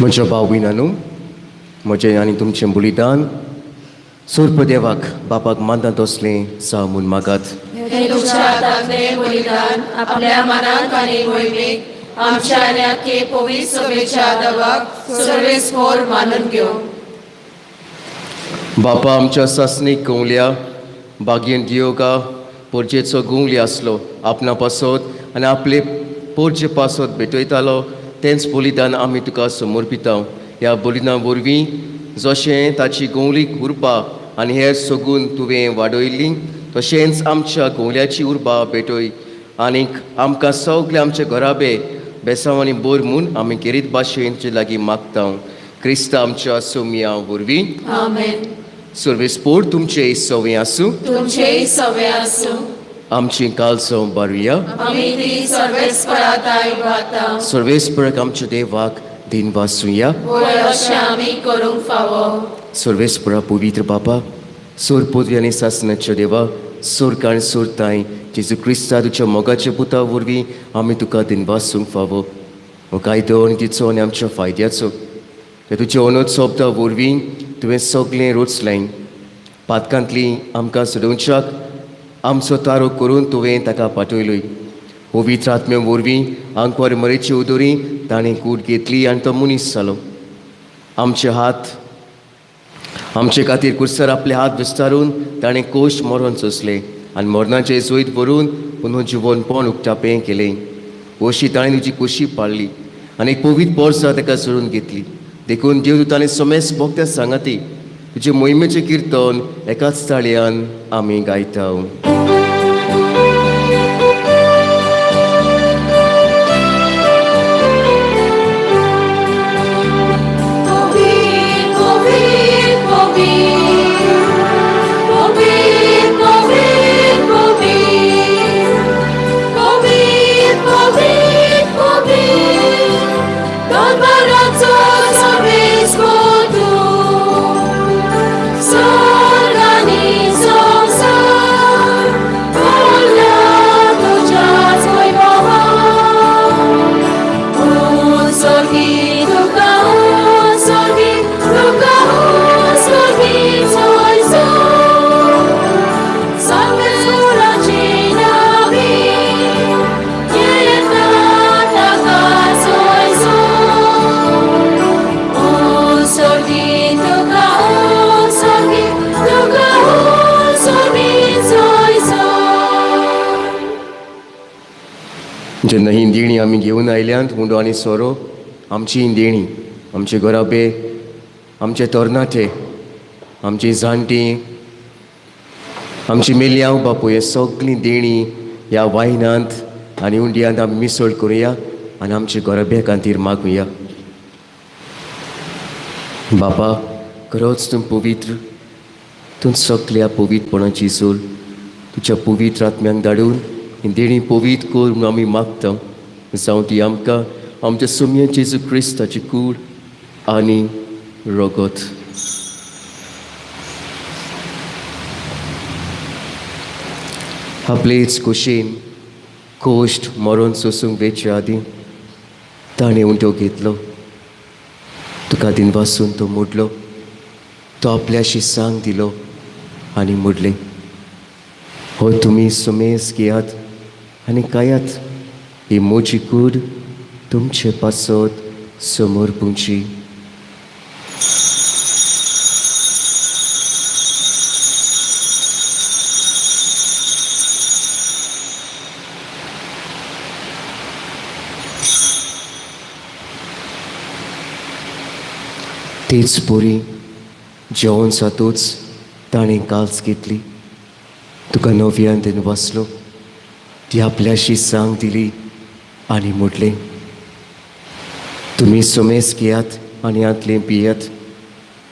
म्हज्या भाव भयणांनो, म्हजें आनी तुमचें बलिदान सोर्प देवाक बापाक मानतात असलें सा म्हूण मागात. हे तुमच्या हातांतलें बलिदान आपल्या मनांत आनी मोहिमेक आमच्या आनी आख्खे पवित्र सभेच्या देवाक सर्वेस्पोर मानून घेवं. बापा, आमच्या सासणीक कवल्या बागेन दियोगा पोरजेचो गुंगली आसलो आपणा पासत आनी आपले पोरजे पासत भेटयतालो, तेंच बलिदान आमी तुका समर्पिता. ह्या बलिदाना वरवीं जशें ताची गवळीक उरपा आनी हेर सगून तुवें वाडयली, तशेंच आमच्या गवल्याची उर्बा भेटय आनीक आमकां सगळे आमचे घराबे बेसांव आनी बोर म्हूण आमी केरीत भाशेंचे लागीं मागता क्रिस्ता आमच्या सोम्या वरवीं आमेन. सर्वेस्पोर तुमचे सवय आसूं तुमचे सवे आसूं. आमची कालसो बारुया आमी ती सर्वेस्पराताय वाता. सर्वेस्पराक आमच्या देवाक दिन वासुया. वय अशें आमी करूंक फावो. सर्वेस्परा पवित्र बापा सोर पदवी आनी सासणाच्या देवा सोर काण सोर ताय जेजू क्रिस्ता तुज्या मोगाच्या पुता वरवीं आमी तुका दिन वासूंक फावो हो कायदो आनी तिचो आनी आमच्या फायद्याचो ते तुज्या अनोद सोबता वरवीं तुवें सगळें रोचलें पातकांतली आमकां सोडोवच्याक आमचो तारो करून तुवें ताका पाठयलोय. पवित्र आत्म्या वरवीं आंकवार मरेची उदोरी ताणें कूड घेतली आनी तो मनीस जालो. आमचे हात आमचे खातीर कुर्सार आपले हात विस्तारून ताणें कोश मरण सोंसले आनी मरणाचे सोयत व्हरून पुनः जिवनपण उक्तापें केलें. अशी ताणें तुजी खोशी पाळली आनी एक पवित्र पोरसां ताका सोडून घेतली. देखून देव ताणें समेस भोगत्या सांगाती तुजे मोहिमेचें किर्तन एकाच ताळयान आमी गायता. जेन्ना ही देणी आमी घेवन आयल्यांत मुंडो आनी सोरो आमची ही देणी आमचे घराबे आमचे तरणाटे आमची जाणटी आमची मेल्याव बापू हे सगळीं देणी ह्या वायनांत आनी उंडयांत आमी मिसळ करुया आनी आमचे घराबे खातीर मागुया. बापा खरोच तूं पवित्र तूं सगळ्या पवित्रपणाची सोल तुज्या पवित्र आत्म्यांक धाडून देणी पवित्र करून आमी मागता जावं ती आमकां आमच्या सोम्या जेजू क्रिस्ताची कूड आनी रगत. आपलेच खोशेन कोश्ट मरण सोसूंक वेचे आदीं ताणें उंटो घेतलो तुका दिन वासून तो मोडलो तो आपल्याशी सांग दिलो आनी मोडलें. हो तुमी सुमेस घेयात आनी कायात ही म्हजी कूड तुमचे पासत समोर पुंची. तेच पोरी जेवण जातूच ताणें काल्स घेतली तुका नव्यान दिन वाचलो ती आपल्याशी सांग दिली आनी मोडलें. तुमी सुमेस घेयात आनी आतलें पियात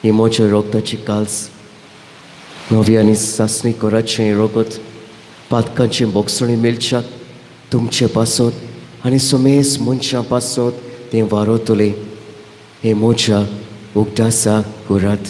ही म्हज्या रोगताची काल्स नव्यानी सासणी कोराचें रगत पातकांचें बोगसणें मेलच्याक तुमचे पासत आनी सुमेस मनशां पासत तें वारोतलें हें म्हज्या उगडासा कोरात.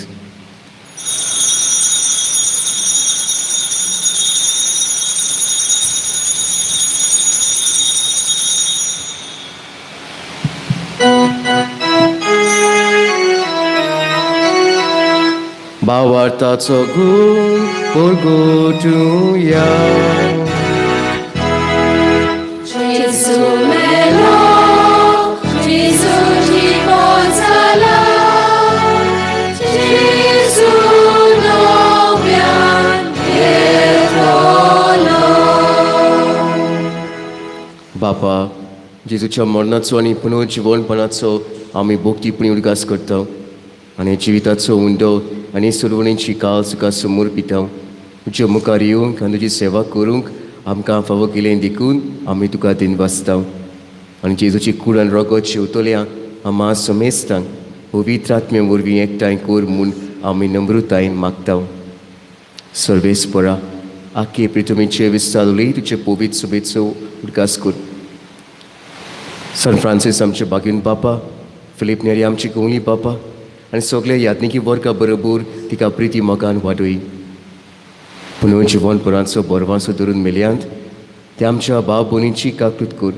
भावार्थाचो गूण परगोटुया. Jezu melo, Jezu जीवन जाला, Jezu नव्यान येतलो. बापा जेजूच्या मरणाचो आनी पुनः जिवनपणाचो आमी भोगतीपणी उदगास करता आनी जिविताचो उंडो आनी सुरवणेची काल तुका समोर पिता तुज्या मुखार येवंक आनी तुजी सेवा करूंक आमकां फावो केलें देखून आमी तुका दिनवासता आनी जेजूची कूड आनी रगत शेवतल्या आमा समेस्तांक पवित्र आत्मे वरवीं एकठांय कोर म्हूण आमी नम्रतायेन मागता सर्वेस्परा आख्खे पृथ्वीचे विस्तार उलय तुजे पवित्र सुबेचो उदकास कर सान फ्रांसीस आमचे बागीन बापा फिलीप नेरी आमची गोंयली बापा आनी सगळे यात्निकी वर्गा बरोबर तिका प्रिती मोगान वाडय पुनव जिवनपरांचो बरवांचो धरून मेल्यांत ते आमच्या भाव भयणींची काकूत कर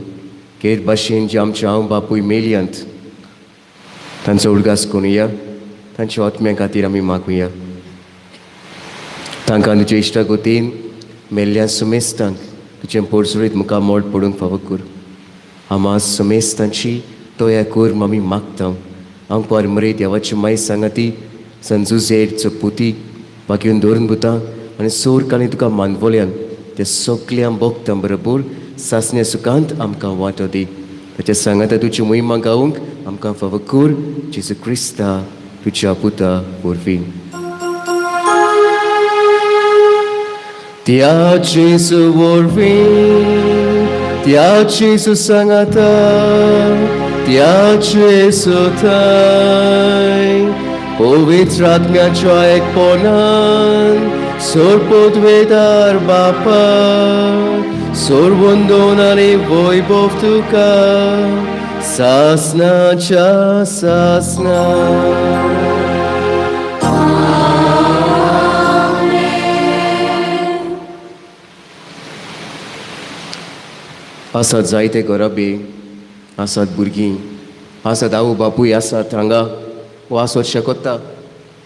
केर भाशेन जे आमचे हांव बापूय मेल्यांत तांचो उडगास करुया तांच्या आत्म्या खातीर आमी मागुया तांकां तुजे इश्टागोतीन मेल्ल्या समेस्तांक तुजें पोरसुरीत मुखार मोड पडूंक फावो कर आमा समेस्तांची तोया कोर आमी मागता हांव पार मरे देवाची माय सांगाती संजुजेर चपुती बागेवन दवरून बुता आनी सोर काणी तुका मानवल्यान ते सगळ्या भोगतां बरोबर सासण्या सुखांत आमकां वांटो दी ताच्या सांगाता तुजी मोहिमा गावूंक आमकां फावो कर जेजू क्रिस्ता तुज्या पुता वरवीं त्या जेजू वरवीं त्या जेजू सांगाता त्या जेजू थंय पवित्र आत्म्याच्या एकपोन्नान सोरपोद्वेदार बापा सोरवंदोन आनी वैभव तुका सासनाच्या सासना आसात जायते घराबे आसात भुरगीं आसात आवय बापूय आसात हांगा वो आसोत शकता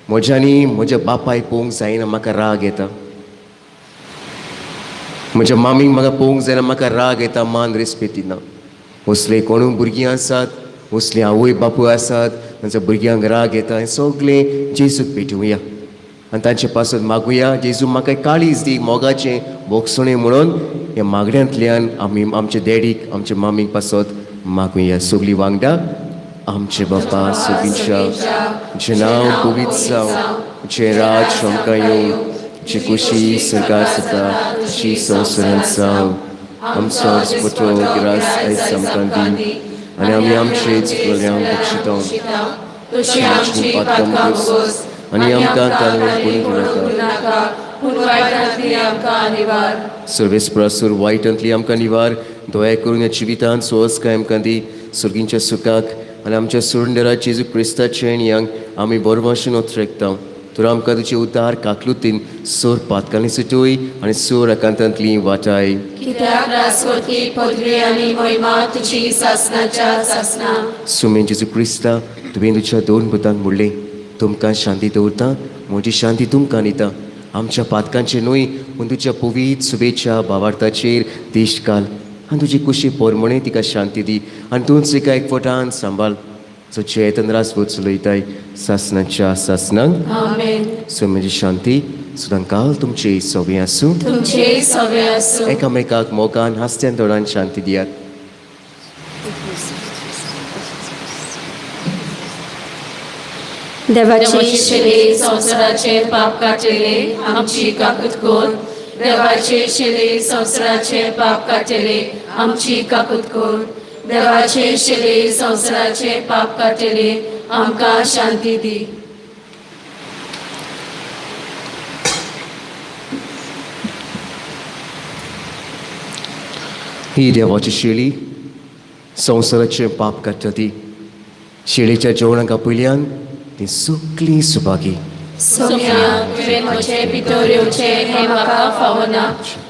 म्हज्यानी म्हज्या बापाय पळोवंक जायना म्हाका राग येता म्हज्या मामीक म्हाका पळोवंक जायना म्हाका राग येता मान रेस्पेद दिना असले कोणूय भुरगीं आसात असले आवय बापूय आसात तांच्या भुरग्यांक राग येता हें सगळें जेजूक भेटुया आनी तांचे पासून मागुया जेजू म्हाका काळीज दी मोगाचें भोगसणें म्हणून ह्या मागण्यांतल्यान आमी आमच्या डॅडीक आमच्या मामीक पासत मागुया सगळीं वांगडा आमचे बापा सगळींच्या जे नांव पवित्र जावं जे राज आमकां येवं जी खुशी सरकार जाता तशी संवसारांत जावं आमचो पुतो गिरास आयज आमकां दी आनी आमी आमचे चुकल्यांक बक्षिता तशी आमची पातकां बोस आनी आमकां कालवण करूंक नाका पूण वायटांतली आमकां निवार सर्वेस्परासूर वायटांतली आमकां निवार दया करून ह्या जिवितांत सोवस्काय आमकां दी सुर्गींच्या सुखाक आनी आमच्या सुंदरा जेजू क्रिस्ताचे यांक आमी बरो भाशेन उतरेकता तर आमकां तुजे उद्दार काकलुतीन सोर पातकांनी सुटोय आनी सोर एकांतांतली वाटाय कित्याक रासवती पदवी आनी महिमा तुजी सासनाच्या सासना सुमेन जेजू क्रिस्ता तुवें तुज्या दोन पुतांक म्हणलें तुमकां शांती दवरता म्हजी शांती तुमकां दिता आमच्या पातकांचे न्हय पूण तुज्या पवित्र सुबेच्या भावार्थाचेर दिश्ट घाल आनी तुजी कुशी पोरमणे तिका शांती दी आनी तूंच तिका एकवटान सांबाळ जो चेतन रास वच उलयताय सासनाच्या सासनांक आमेन सो म्हजी शांती सुदांकाल तुमचे सवे आसूं तुमचे सवे आसूं एकामेकाक मोगान हास्त्यान दोळान शांती दियात देवाची शिले संवसाराचे पाप काटिले आमची काकूत कोर देवाचे शिले संवसाराचे पाप काटिले आमची काकूत कोर देवाचे शिले संवसाराचे पाप काटिले आमकां शांती दी ही देवाची शेळी संवसाराचे पाप काडटा ती शेळीच्या जेवणाका पयल्यान ती सगळीं सुभागी सोम्या तुवें म्हजे भितर येवचें हें म्हाका फावना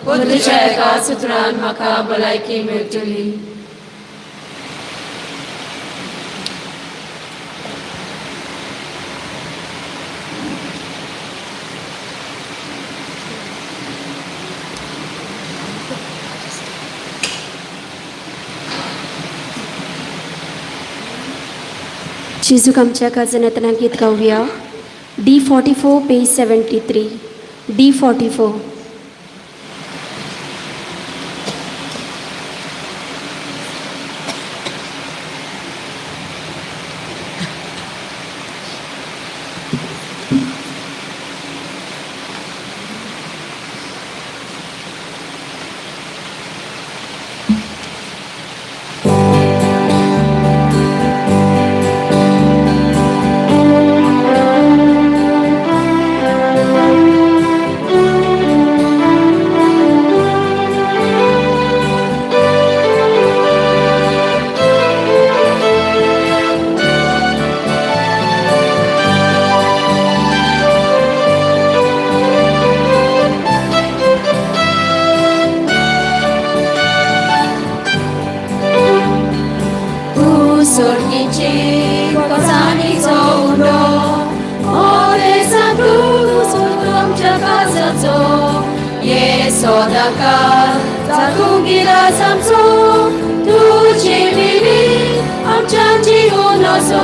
पूण तुज्या एका सुत्रान म्हाका भलायकी मेळटली जेजूक आमच्या काजनातना गीत गावया D44 पेज 73 D44 सदाकाल जातूं गिरास आमचो तुजे विणी आमच्या जीवन असो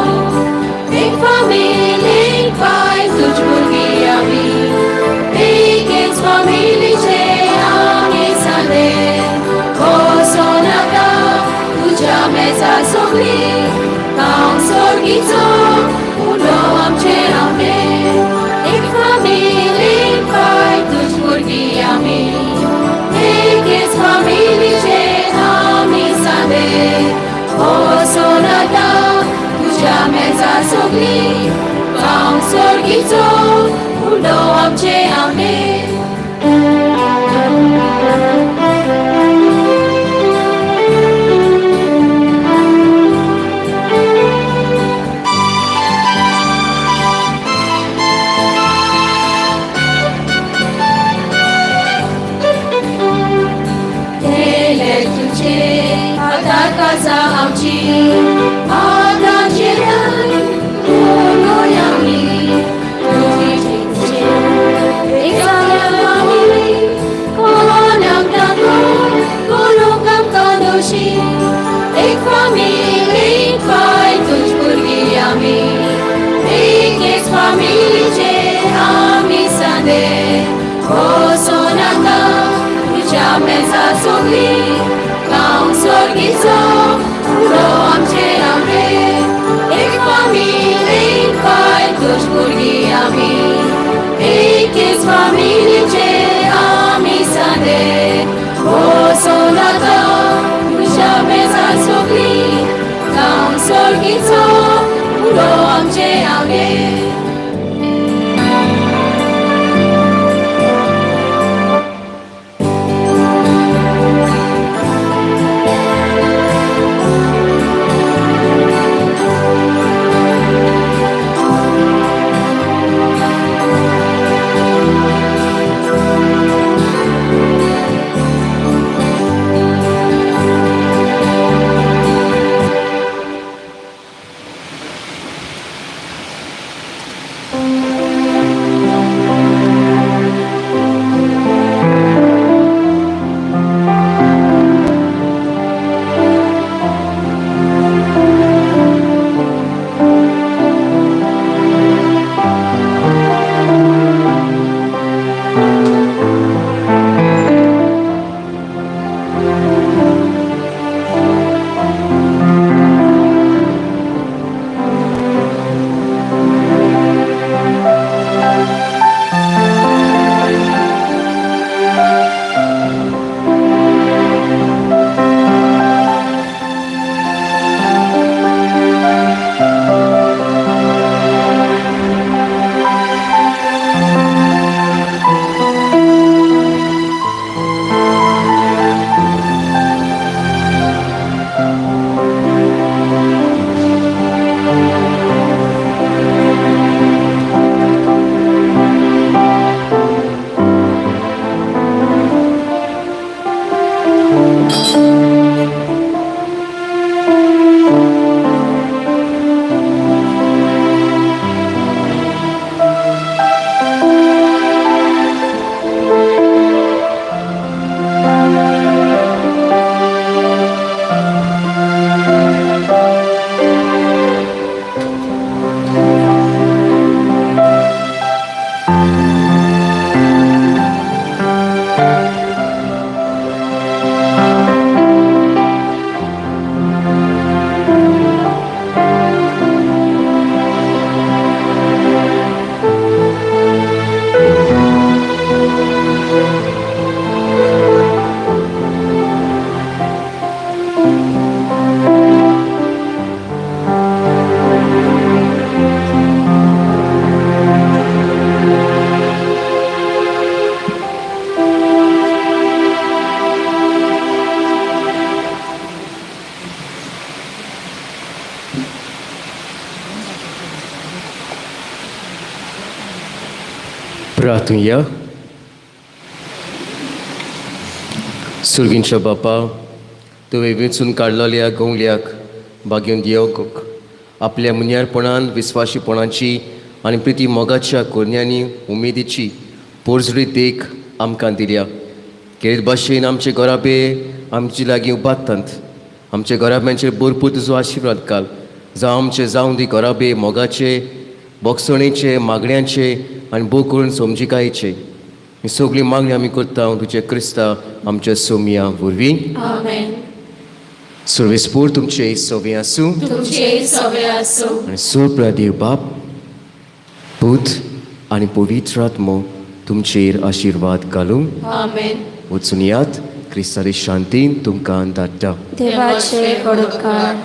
एक फामिली पाय तुझ भुरगीं आमी एकेच फामिलीचे आमी सांडे वसो नाका तुज्या मेजा सगळी हांव सर्गीचो उलो आमचे रावले एक फामिली पाय तुझ भुरगीं आमी एकेच फामिलीचे आमी सांडे वसो नाका तुज्या मेजा सगळी हांव सर्गीचो उलो आमचे रावले casa आमची आदांचे राय गोंयांनी तुझी एक फामिली कोणाक दाखोवन कोणाक आमकां दोशी एक फामिली पाय तुझ भुरगीं आमी एकेच फामिलीचे आमी सांडे वसो नाका तुज्या मेजा सगळी हांव सर्गीचो उलो आमचे रावले एक फामिली पाय तुझ भुरगीं आमी एकेच फामिलीचे आमी सांडे वसो नाका तुज्या मेजा सगळी हांव सर्गीचो उलो आमचे रावले प्रार्थूया. सुर्गींच्या बापा, तुवें वेंचून काडलेल्या गोंगल्याक भाग्यून दियोगोक आपल्या मुनियारपणान विस्वाशीपणाची आनी प्रिती मोगाच्या कोरण्यांनी उमेदीची पोरजरी देख आमकां दिल्या. केत भाशेन आमचे गोराबे आमचे लागीं उबात्तात आमचे गोराब्यांचेर भरपूर तुजो आशिर्वाद घाल जावं आमचे जावं दी गोराबे मोगाचे बोगसणेचे मागण्यांचे आनी भोव करून समजिकायेचे ही सगळी मागणी आमी करता तुजे क्रिस्ता आमच्या सोमिया वरवीं आमेन. सर्वेस्पूर तुमचे सोवे आसूं तुमचे सवे आसूं. आनी सोप्रा देव बाप पूत आनी पवित्र आत्मो तुमचेर आशिर्वाद घालूं आमेन. वचून यात क्रिस्तारी शांतीन तुमकां धाडटा. देवाचे कडकार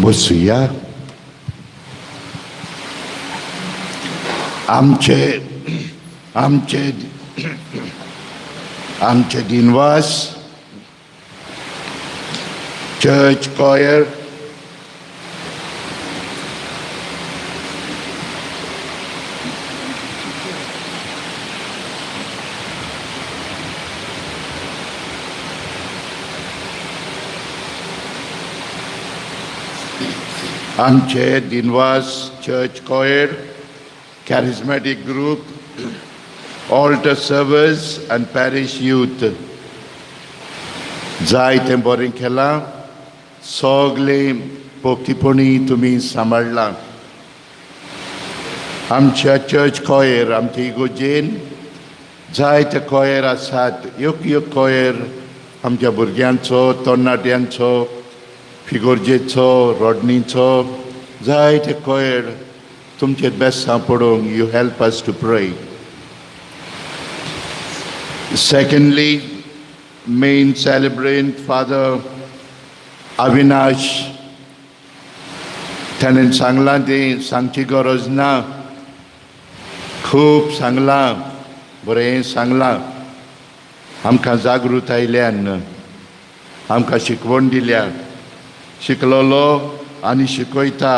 बसूया. आमचे आमचे आमचे दिनवास चर्च कॉयर आमचे दिनवास church choir charismatic group, altar servers and parish youth. जायते बरें केलां सगळे भक्तीपणी तुमी सांबाळला. आमच्या चर्च कॉयर आमच्या इगोजेन जायते कॉयर आसात. एक कॉयर आमच्या भुरग्यांचो तरणाट्यांचो फिगोर्जेचो रोडनीचो जायते कॉयर तुमचे बेस्तां पडोवंक यू हेल्प अस टू प्रे. Secondly, main celebrant Father Avinash ताणें सांगलां तें सांगची गरज ना. खूब सांगलां बरें सांगलां. आमकां जागृत आयल्यान आमकां शिकवण दिल्या. शिकलोलो आनी शिकयता.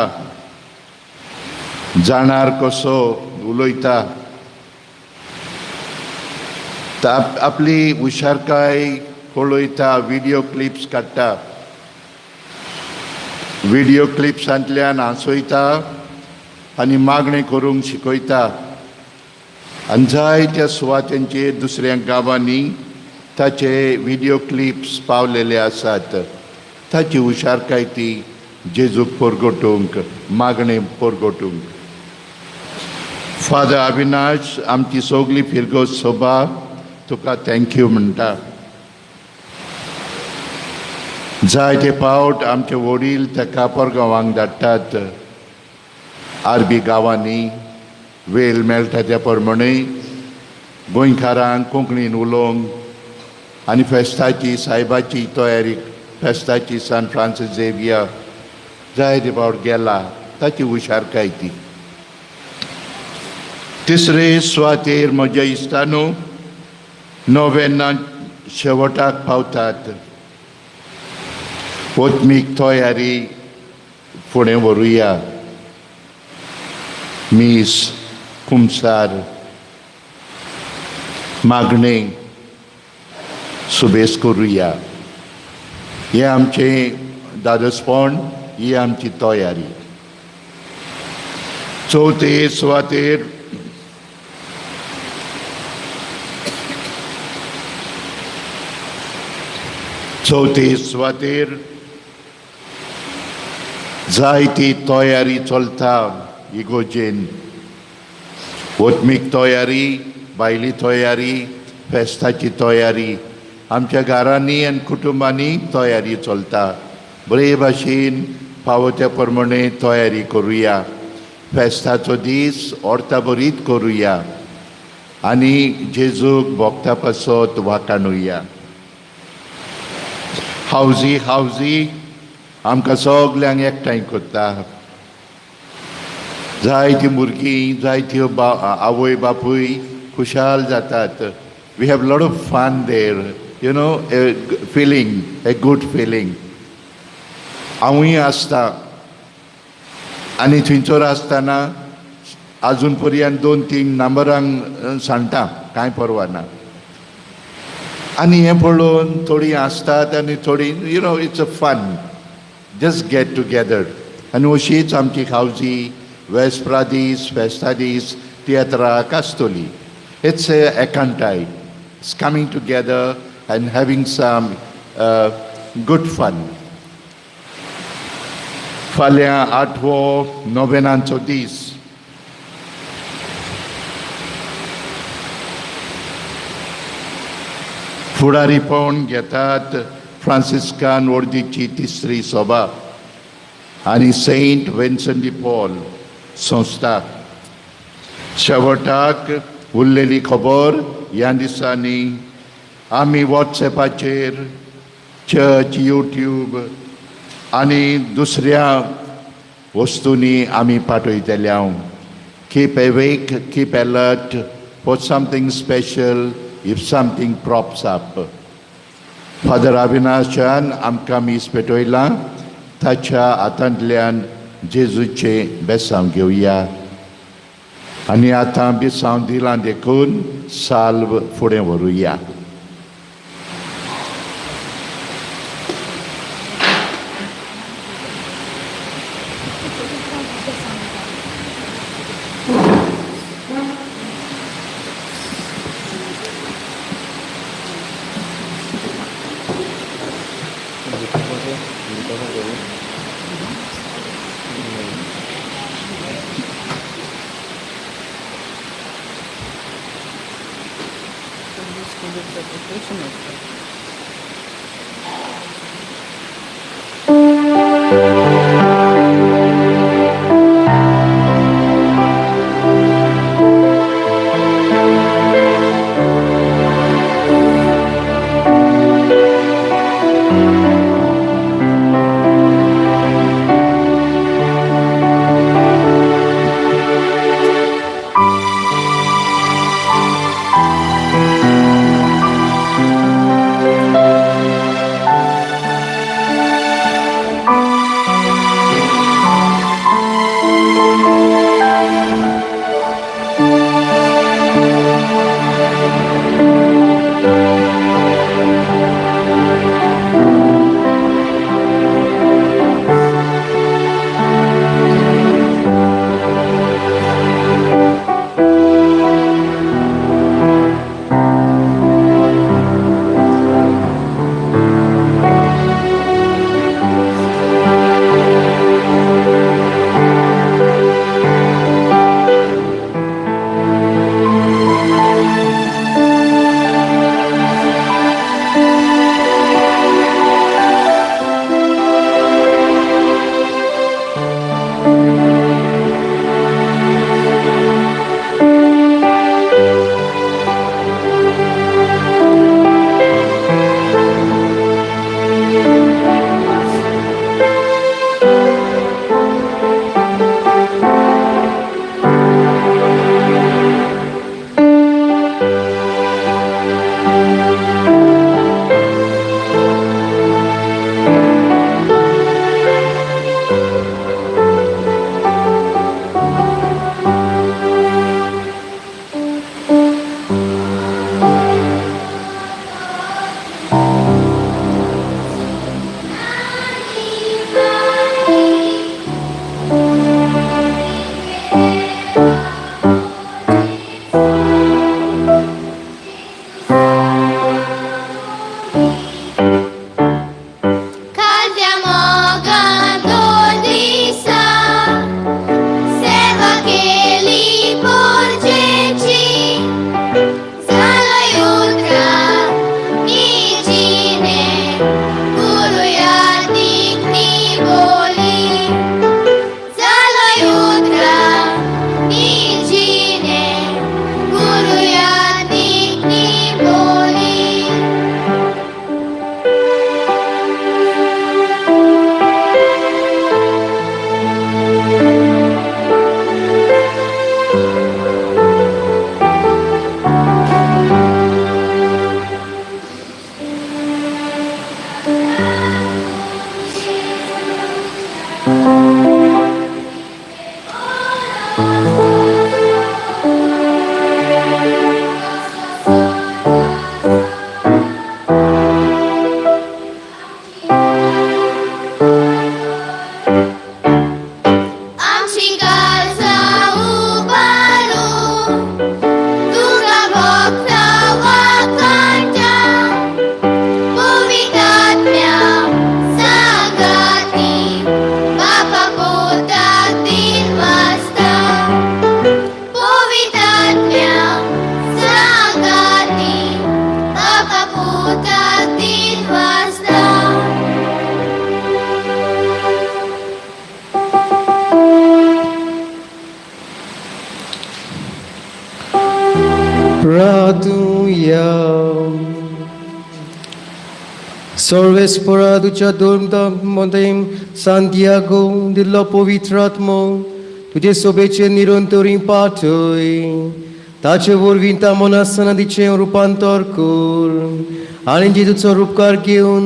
जाणार कसो उलयता. आपली हुशारकाय पळयता. व्हिडिओ क्लिप्स काडटा. व्हिडिओ क्लिप्सांतल्यान हांसयता आनी मागणें करूंक शिकयता. आनी जायत्या सुवातेंचेर दुसऱ्या गांवांनी ताचे व्हिडिओ क्लिप्स पावलेले आसात. ताची हुशारकाय ती जेजूक परगटूंक मागणें परगटूंक. फादर अविनाश आमची सगळी फिरगोस सभा तुका थँक्यू म्हणटा. जायते फावट आमचे वडील ताका परगांवांक धाडटात. आरबी गांवांनी वेळ मेळटा त्या प्रमाणे गोंयकारांक कोंकणीन उलोवंक आनी फेस्ताची सायबाची तयारी फेस्ताची सान फ्रांसीस झेवियर जायते फावट गेला. ताची हुशारकाय ती. तिसरे सुवातेर म्हज्या इश्टानो नोवेना शेवटाक पावतात. ओत्मीक तयारी फुडें व्हरुया. मीस कुमसार मागणें सुबेस करुया. हें आमचें दादोसपण. ही आमची तयारी. चवथे सुवातेर जायती तयारी चलता इगोजेन. ओत्मीक तयारी, बायली तयारी, फेस्ताची तयारी आमच्या घरांनी आनी कुटुंबांनी तयारी चलता. बरे भाशेन फावो त्या प्रमाणे तयारी करुया. फेस्ताचो दीस ऑर्ता बरीत करुया आनी जेजूक भोगता पासत वाटाणुया. हावजी आमकां सगल्यांक एकठांय करता. जायतीं भुरगीं जायत्यो आवय बापूय खुशाल जातात. We have lot of fun there you know a good feeling. हांवूय आसता आनी थंयसर आसतना आजून पर्यंत 2-3 नंबरांक सांगता कांय परवा ना. आनी हें पळोवन थोडीं आसतात आनी थोडीं you know it's a fun just get together. आनी अशीच आमची हावजी Vespradis, Vestadis, Theatra Castoli. It's a cantai. It's coming together and having some good fun. Falia Atvo Novena Chodis. फुडारीपण घेतात फ्रांसिस्कान वर्दीची तिसरी सभा आनी सेंट विन्संट डी पॉल संस्था शेवटाक उरलेली खबर ह्या दिसांनी आमी वॉट्सॅपाचेर चर्च यूट्यूब आनी दुसऱ्या वस्तूंनी आमी पाठयतल्या. Keep awake, keep alert for something special if something props up. Father Avinashan आमकां मीस पेटयला ताच्या हातांतल्यान जेजूचे बेसांव घेवया. आनी आतां बेसांव दिलां देखून साल्व फुडें व्हरुया. प्रार्थूया. सर्वेस्परा तुझ्या धर्ममध्ये सांतियागो दिल्लो पवित्र आत्मो तुझे सोबेचे निरंतरी पाठय. ताचे वरवीं ता मनासनादीचें रुपांतर कर आनी जेजूचो उपकार घेवन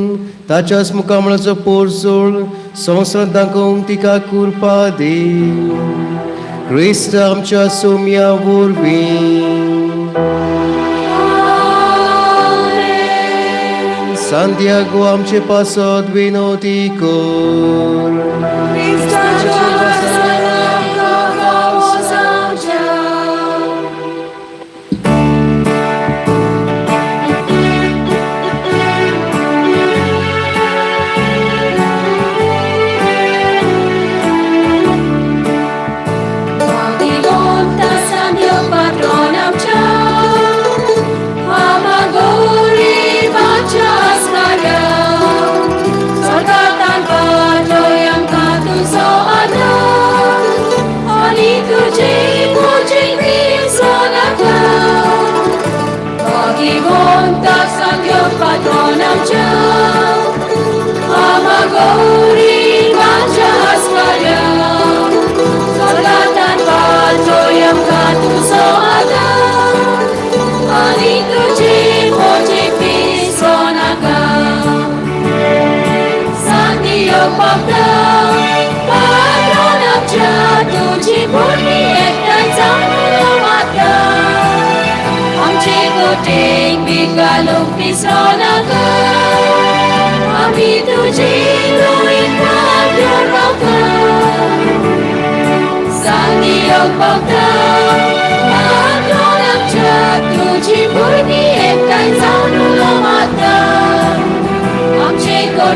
ताच्याच मुखामळाचो पोरसोळ संवसारांत दाखोवंक तिका कृपा दे. क्रिस्त आमच्या सोम्या वरवीं. सांतियागो आमचे पासत विनोती कर.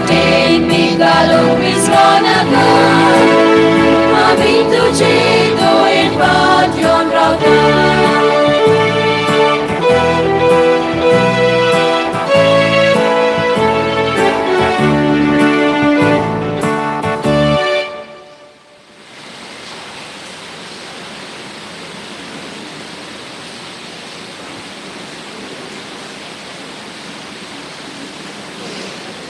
Take me, God,